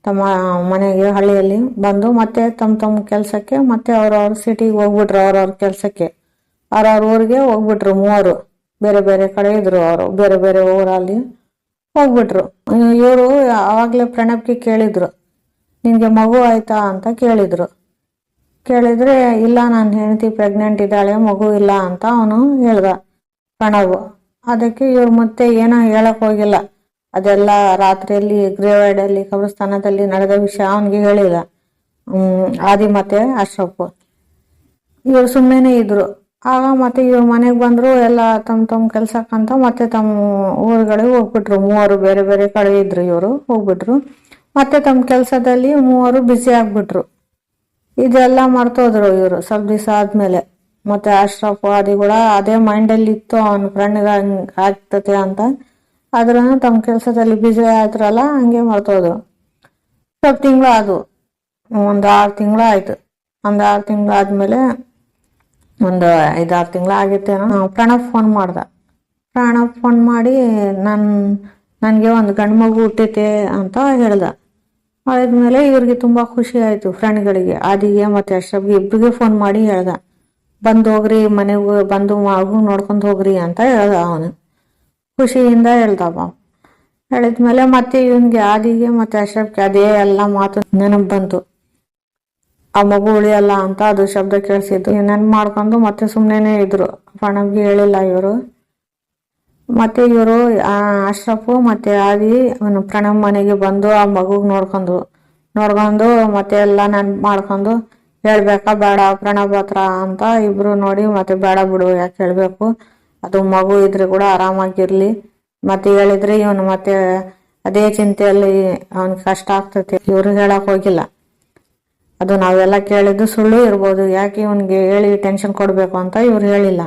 ತಮ್ಮ ಮನೆಗೆ ಹಳ್ಳಿಯಲ್ಲಿ ಬಂದು ಮತ್ತೆ ತಮ್ಮ ಕೆಲ್ಸಕ್ಕೆ ಮತ್ತೆ ಅವ್ರವ್ರ ಸಿಟಿಗೆ ಹೋಗ್ಬಿಟ್ರು, ಅವ್ರವ್ರ ಕೆಲ್ಸಕ್ಕೆ ಅವ್ರವ್ರ ಊರಿಗೆ ಹೋಗ್ಬಿಟ್ರು. ಮೂವರು ಬೇರೆ ಬೇರೆ ಕಡೆ ಇದ್ರು, ಅವರು ಬೇರೆ ಬೇರೆ ಊರಲ್ಲಿ ಹೋಗ್ಬಿಟ್ರು. ಇವರು ಅವಾಗ್ಲೇ ಪ್ರಣವ್ಗೆ ಕೇಳಿದ್ರು, ನಿನ್ಗೆ ಮಗು ಆಯ್ತಾ ಅಂತ ಕೇಳಿದ್ರೆ ಇಲ್ಲ, ನನ್ನ ಹೆಂಡತಿ ಪ್ರೆಗ್ನೆಂಟ್ ಇದ್ದಾಳೆ, ಮಗು ಇಲ್ಲ ಅಂತ ಅವನು ಹೇಳ್ದ ಪ್ರಣವ್. ಅದಕ್ಕೆ ಇವ್ರು ಮತ್ತೆ ಏನೋ ಹೇಳಕ್ ಹೋಗಿಲ್ಲ, ಅದೆಲ್ಲ ರಾತ್ರಿಯಲ್ಲಿ ಗ್ರೇವಾರ್ಡಲ್ಲಿ ಕಬ್ರಸ್ಥಾನದಲ್ಲಿ ನಡೆದ ವಿಷಯ ಅವನಿಗೆ ಹೇಳಿಲ್ಲ ಆದಿ ಮತ್ತೆ ಅಶ್ರಫ್. ಇವ್ರು ಸುಮ್ಮನೆ ಇದ್ರು. ಆಗ ಮತ್ತೆ ಇವ್ರ ಮನೆಗೆ ಬಂದ್ರು, ಎಲ್ಲ ತಮ್ಮ ಕೆಲ್ಸಕ್ಕಂತ ಮತ್ತೆ ತಮ್ಮ ಊರುಗಳಿಗೆ ಹೋಗ್ಬಿಟ್ರು. ಮೂವರು ಬೇರೆ ಬೇರೆ ಕಡೆ ಇದ್ರು, ಇವರು ಹೋಗ್ಬಿಟ್ರು. ಮತ್ತೆ ತಮ್ಮ ಕೆಲ್ಸದಲ್ಲಿ ಮೂವರು ಬ್ಯುಸಿ ಆಗ್ಬಿಟ್ರು. ಇದೆಲ್ಲ ಮರ್ತೋದ್ರು ಇವರು ಸ್ವಲ್ಪ ದಿವಸ ಆದ್ಮೇಲೆ. ಮತ್ತೆ ಅಶ್ರಫ್ ಆದಿ ಕೂಡ ಅದೇ ಮೈಂಡಲ್ಲಿ ಇತ್ತು, ಅವನ ಫ್ರೆಂಡ್ಗೆ ಆಗ್ತತೆ ಅಂತ, ಆದ್ರೂ ತಮ್ಮ ಕೆಲ್ಸದಲ್ಲಿ ಬ್ಯುಸಿ ಆಯ್ತ್ರಲ್ಲ, ಹಂಗೆ ಮರ್ತೋದ್ರು. ಸ್ವಲ್ಪ ತಿಂಗಳು ಆದ್ವು, ಒಂದು 6 ತಿಂಗಳು ಆಯ್ತು. ಒಂದು 6 ತಿಂಗಳು ಆದ್ಮೇಲೆ, ಒಂದು 5-6 ತಿಂಗಳು ಆಗಿತ್ತೇನೋ, ಪ್ರಣವ್ ಫೋನ್ ಮಾಡಿ ನನ್ಗೆ ಒಂದು ಗಂಡು ಮಗು ಹುಟ್ಟೈತೆ ಅಂತ ಹೇಳ್ದ. ಆದ್ಮೇಲೆ ಇವ್ರಿಗೆ ತುಂಬಾ ಖುಷಿ ಆಯ್ತು, ಫ್ರೆಂಡ್ಗಳಿಗೆ, ಆದಿಗೆ ಮತ್ತೆ ಅಶ್ರಫ್ಗೆ ಇಬ್ರಿಗೆ ಫೋನ್ ಮಾಡಿ ಹೇಳ್ದ, ಬಂದು ಹೋಗ್ರಿ ಮನೆಗೆ, ಬಂದು ಮಗು ನೋಡ್ಕೊಂಡು ಹೋಗ್ರಿ ಅಂತ ಹೇಳ್ದ. ಅವನು ಖುಷಿಯಿಂದ ಹೇಳ್ದಪ್ಪ. ಹೇಳಿದ್ಮೇಲೆ ಮತ್ತೆ ಇವನ್ಗೆ ಆದಿಗೆ ಮತ್ತೆ ಅಶ್ರಫ್ಗೆ ಅದೇ ಎಲ್ಲ ಮಾತು ನೆನಪು ಬಂತು. ಆ ಮಗು ಉಳಿಯಲ್ಲ ಅಂತ ಅದು ಶಬ್ದ ಕೇಳಿಸಿದ್ದು ನೆನಪು ಮಾಡ್ಕೊಂಡು ಮತ್ತೆ ಸುಮ್ಮನೆ ಇದ್ರು. ಪ್ರಣವ್ಗೆ ಹೇಳಿಲ್ಲ ಇವರು. ಮತ್ತೆ ಇವರು ಅಶ್ರಫ್ ಮತ್ತೆ ಆದಿ ಪ್ರಣವ್ ಮನೆಗೆ ಬಂದು ಆ ಮಗುಗ್ ನೋಡ್ಕೊಂಡು ಮತ್ತೆ ಎಲ್ಲ ನೆನಪು ಮಾಡ್ಕೊಂಡು, ಹೇಳ್ಬೇಕಾ ಬೇಡ ಪ್ರಣವ್ ಹತ್ರ ಅಂತ ಇಬ್ರು ನೋಡಿ, ಮತ್ತೆ ಬೇಡ ಬಿಡು, ಯಾಕೆ ಹೇಳ್ಬೇಕು, ಅದು ಮಗು ಇದ್ರೆ ಕೂಡ ಆರಾಮಾಗಿರ್ಲಿ, ಮತ್ತೆ ಹೇಳಿದ್ರೆ ಇವನು ಮತ್ತೆ ಅದೇ ಚಿಂತೆಯಲ್ಲಿ ಅವನಿಗೆ ಕಷ್ಟ ಆಗ್ತೈತೆ, ಇವ್ರು ಹೇಳಕ್ ಹೋಗಿಲ್ಲ. ಅದು ನಾವೆಲ್ಲ ಕೇಳಿದ್ದು ಸುಳ್ಳು ಇರ್ಬೋದು, ಯಾಕೆ ಇವನ್ಗೆ ಹೇಳಿ ಟೆನ್ಷನ್ ಕೊಡ್ಬೇಕು ಅಂತ ಇವ್ರು ಹೇಳಿಲ್ಲ.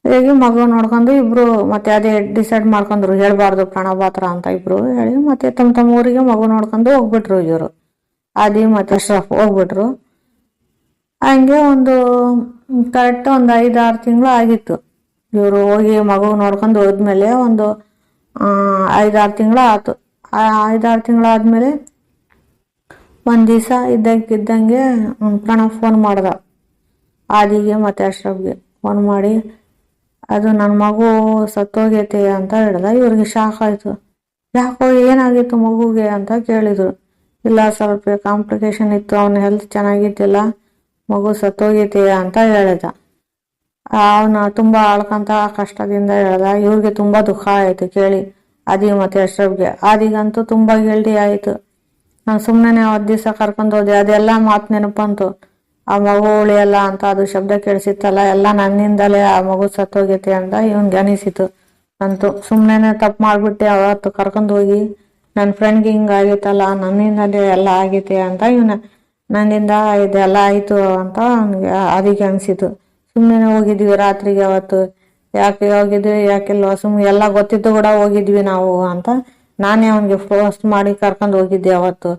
ಹೇಗೆ ಮಗು ನೋಡ್ಕೊಂಡು ಇಬ್ರು ಮತ್ತೆ ಅದೇ ಡಿಸೈಡ್ ಮಾಡ್ಕೊಂಡ್ರು, ಹೇಳ್ಬಾರ್ದು ಪ್ರಣವ್ ಹತ್ರ ಅಂತ ಇಬ್ರು ಹೇಳಿ ಮತ್ತೆ ತಮ್ಮ ಊರಿಗೆ ಮಗು ನೋಡ್ಕೊಂಡು ಹೋಗ್ಬಿಟ್ರು. ಇವರು ಆದಿ ಮತ್ತೆ ಅಶ್ರಫ್ ಹೋಗ್ಬಿಟ್ರು. ಹಂಗೆ ಒಂದು ಕರೆಕ್ಟ್ ಒಂದು 5-6 ತಿಂಗಳು ಆಗಿತ್ತು. ಇವರು ಹೋಗಿ ಮಗು ನೋಡ್ಕೊಂಡು ಹೋದ್ಮೇಲೆ ಒಂದು 5-6 ತಿಂಗಳು ಆಯ್ತು. 5-6 ತಿಂಗಳಾದ್ಮೇಲೆ ಒಂದ್ ದಿವಸ ಇದ್ದಂಗೆ ಪ್ರಣವ್ ಫೋನ್ ಮಾಡ್ದ ಆದಿಗೆ ಮತ್ತೆ ಅಶ್ರಫ್ಗೆ. ಫೋನ್ ಮಾಡಿ, ಅದು ನನ್ನ ಮಗು ಸತ್ತೋಗೈತೆ ಅಂತ ಹೇಳ್ದ. ಇವ್ರಿಗೆ ಶಾಕ್ ಆಯ್ತು. ಯಾಕೋ ಏನಾಗಿತ್ತು ಮಗುಗೆ ಅಂತ ಕೇಳಿದ್ರು. ಇಲ್ಲ, ಸ್ವಲ್ಪ ಕಾಂಪ್ಲಿಕೇಶನ್ ಇತ್ತು, ಅವನ ಹೆಲ್ತ್ ಚೆನ್ನಾಗಿದ್ದಿಲ್ಲ, ಮಗು ಸತ್ತೋಗೈತೆ ಅಂತ ಹೇಳಿದ. ಅವನ ತುಂಬಾ ಆಳ್ಕಂತ ಕಷ್ಟದಿಂದ ಹೇಳ್ದ. ಇವ್ರಿಗೆ ತುಂಬಾ ದುಃಖ ಆಯ್ತು ಕೇಳಿ, ಆದಿ ಮತ್ತೆ ಅಶ್ರಫ್ಗೆ. ಆದಿಗಂತೂ ತುಂಬಾ ಗಿಲ್ಟಿ ಆಯ್ತು. ನಾನು ಸುಮ್ಮನೆ ಅವತ್ತು ದಿವಸ ಕರ್ಕೊಂಡು ಹೋದೆ, ಅದೆಲ್ಲ ಮಾತು ನೆನಪಂತು. ಆ ಮಗು ಉಳಿಯಲ್ಲ ಅಂತ ಅದು ಶಬ್ದ ಕೇಳಿಸಿತ್ತಲ್ಲ, ಎಲ್ಲ ನನ್ನಿಂದಲೇ ಆ ಮಗು ಸತ್ತೋಗೈತೆ ಅಂತ ಇವನ್ಗೆ ಅನಿಸಿತು. ಅಂತೂ ಸುಮ್ಮನೆ ತಪ್ಪು ಮಾಡ್ಬಿಟ್ಟೆ ಅವತ್ತು ಕರ್ಕೊಂಡು ಹೋಗಿ. ನನ್ನ ಫ್ರೆಂಡ್ಗೆ ಹಿಂಗಾಗೈತಲ್ಲ, ನನ್ನಿಂದಲೇ ಎಲ್ಲ ಆಗೈತೆ ಅಂತ ನನ್ನಿಂದ ಇದೆಲ್ಲ ಆಯ್ತು ಅಂತ ಅವನಿಗೆ ಅದಕ್ಕೆ ಅನಿಸಿತು. ಸುಮ್ಮನೆ ಹೋಗಿದ್ವಿ ರಾತ್ರಿಗೆ ಅವತ್ತು. ಯಾಕೆ ಹೋಗಿದ್ವಿ ಯಾಕೆಲ್ವ, ಸುಮ್ಮನೆ ಎಲ್ಲ ಗೊತ್ತಿದ್ದು ಕೂಡ ಹೋಗಿದ್ವಿ ನಾವು ಅಂತ ನಾನೇ ಅವನಿಗೆ ಫೋರ್ಸ್ ಮಾಡಿ ಕರ್ಕೊಂಡು ಹೋಗಿದ್ದೆ ಅವತ್ತು.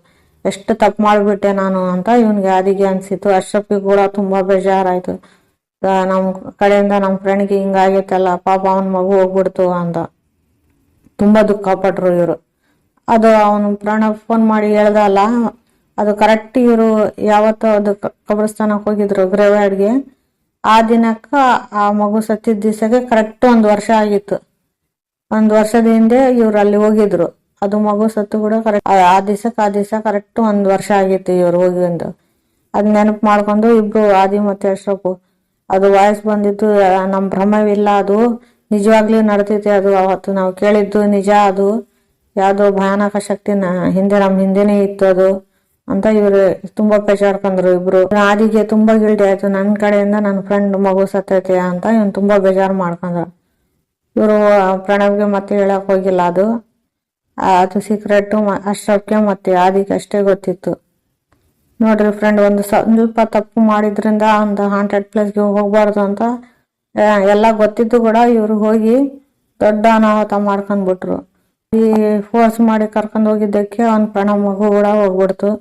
ಎಷ್ಟು ತಪ್ಪು ಮಾಡಿಬಿಟ್ಟೆ ನಾನು ಅಂತ ಇವನಿಗೆ ಅದಕ್ಕೆ ಅನಿಸಿತು. ಅಶ್ರಫ್ಗೆ ಕೂಡ ತುಂಬ ಬೇಜಾರಾಯಿತು. ನಮ್ಮ ಕಡೆಯಿಂದ ನಮ್ಮ ಫ್ರೆಂಡ್ಗೆ ಹಿಂಗಾಗೈತಲ್ಲ, ಪಾಪ ಅವನ ಮಗು ಹೋಗ್ಬಿಡ್ತು ಅಂತ ತುಂಬ ದುಃಖಪಟ್ರು ಇವರು. ಅದು ಅವನು ಪ್ರಣವ್ ಫೋನ್ ಮಾಡಿ ಹೇಳ್ದಲ್ಲ, ಅದು ಕರೆಕ್ಟ್ ಇವರು ಯಾವತ್ತೋ ಅದು ಕಬ್ರಸ್ತಾನಕ್ಕೆ ಹೋಗಿದ್ರು ಗ್ರೇವ್ಯಾರ್ಡ್ಗೆ. ಆ ದಿನಕ್ಕೆ ಆ ಮಗು ಸತ್ತಿದ್ದ ದಿವಸಕ್ಕೆ ಕರೆಕ್ಟ್ 1 ವರ್ಷ ಆಗಿತ್ತು. 1 ವರ್ಷದ ಹಿಂದೆ ಇವ್ರು ಅಲ್ಲಿ ಹೋಗಿದ್ರು. ಅದು ಮಗು ಸತ್ತು ಕೂಡ ಕರೆಕ್ಟ್ ಆ ದಿವಸ ಕರೆಕ್ಟ್ 1 ವರ್ಷ ಆಗಿತ್ತು ಇವ್ರು ಹೋಗಿಂದು. ಅದ್ ನೆನಪು ಮಾಡ್ಕೊಂಡು ಇಬ್ರು ಆದಿ ಮತ್ತೆ ಅಶ್ರಫ್, ಅದು ವಾಯ್ಸ್ ಬಂದಿದ್ದು ನಮ್ ಭ್ರಮವಿಲ್ಲ, ಅದು ನಿಜವಾಗ್ಲೂ ನಡ್ತೈತೆ. ಅದು ಅವತ್ತು ನಾವು ಕೇಳಿದ್ದು ನಿಜ. ಅದು ಯಾವ್ದೋ ಭಯಾನಕ ಶಕ್ತಿ ನಮ್ ಹಿಂದೆನೆ ಇತ್ತು ಅದು ಅಂತ ಇವ್ರು ತುಂಬಾ ಬೇಜಾರ್ಕೊಂಡ್ರು ಇಬ್ರು. ಆದಿಗೆ ತುಂಬಾ ಗಿಲ್ಟಿ ಆಯ್ತು, ನನ್ನ ಕಡೆಯಿಂದ ನನ್ನ ಫ್ರೆಂಡ್ ಮಗು ಸತ್ತೈತೆ ಅಂತ ಇವನ್ ತುಂಬಾ ಬೇಜಾರು ಮಾಡ್ಕೊಂಡ್ರ. ಇವರು ಪ್ರಣವ್ಗೆ ಮತ್ತೆ ಹೇಳಕ್ ಹೋಗಿಲ್ಲ. ಅದು ಸೀಕ್ರೆಟ್ ಅಶ್ರಫ್ಗೆ ಮತ್ತೆ ಆದಿಗೆ ಅಷ್ಟೇ ಗೊತ್ತಿತ್ತು. ನೋಡ್ರಿ ಫ್ರೆಂಡ್, ಒಂದು ಸ್ವಲ್ಪ ತಪ್ಪು ಮಾಡಿದ್ರಿಂದ ಒಂದು ಹಾಂಟೆಡ್ ಪ್ಲೇಸ್ಗೆ ಹೋಗ್ಬಾರ್ದು ಅಂತ ಎಲ್ಲ ಗೊತ್ತಿದ್ದು ಕೂಡ ಇವ್ರು ಹೋಗಿ ದೊಡ್ಡ ಅನಾಹುತ ಮಾಡ್ಕೊಂಡ್ಬಿಟ್ರು. ಈ ಫೋರ್ಸ್ ಮಾಡಿ ಕರ್ಕೊಂಡು ಹೋಗಿದ್ದಕ್ಕೆ ಅವ್ನ ಪ್ರಣವ್ ಮಗು ಕೂಡ ಹೋಗ್ಬಿಡ್ತು.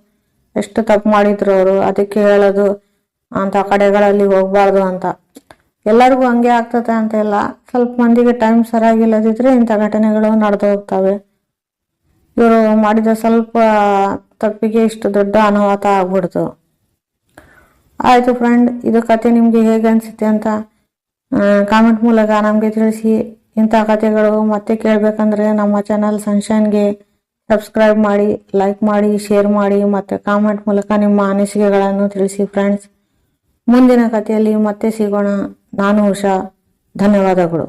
ಎಷ್ಟು ತಪ್ಪು ಮಾಡಿದ್ರು ಅವರು. ಅದಕ್ಕೆ ಹೇಳೋದು ಅಂತ ಕಡೆಗಳಲ್ಲಿ ಹೋಗ್ಬಾರ್ದು ಅಂತ. ಎಲ್ಲರಿಗೂ ಹಂಗೆ ಆಗ್ತದೆ ಅಂತ ಇಲ್ಲ, ಸ್ವಲ್ಪ ಮಂದಿಗೆ ಟೈಮ್ ಸರಿಯಾಗಿಲ್ಲದಿದ್ರೆ ಇಂಥ ಘಟನೆಗಳು ನಡೆದು ಹೋಗ್ತವೆ. ಇವರು ಮಾಡಿದ ಸ್ವಲ್ಪ ತಪ್ಪಿಗೆ ಇಷ್ಟು ದೊಡ್ಡ ಅನಾಹುತ ಆಗ್ಬಿಡ್ತು. ಆಯ್ತು ಫ್ರೆಂಡ್, ಇದು ಕತೆ ನಿಮ್ಗೆ ಹೇಗೆ ಅನ್ಸುತ್ತೆ ಅಂತ ಕಾಮೆಂಟ್ ಮೂಲಕ ನಮ್ಗೆ ತಿಳಿಸಿ. ಇಂಥ ಕತೆಗಳು ಮತ್ತೆ ಕೇಳ್ಬೇಕಂದ್ರೆ ನಮ್ಮ ಚಾನಲ್ ಸನ್ಶೈನ್ಗೆ ಸಬ್ಸ್ಕ್ರೈಬ್ ಮಾಡಿ, ಲೈಕ್ ಮಾಡಿ, ಶೇರ್ ಮಾಡಿ ಮತ್ತೆ ಕಾಮೆಂಟ್ ಮೂಲಕ ನಿಮ್ಮ ಅನಿಸಿಕೆಗಳನ್ನು ತಿಳಿಸಿ ಫ್ರೆಂಡ್ಸ್. ಮುಂದಿನ ಕಥೆಯಲ್ಲಿ ಮತ್ತೆ ಸಿಗೋಣ. ನಾನು ಉಷಾ, ಧನ್ಯವಾದಗಳು.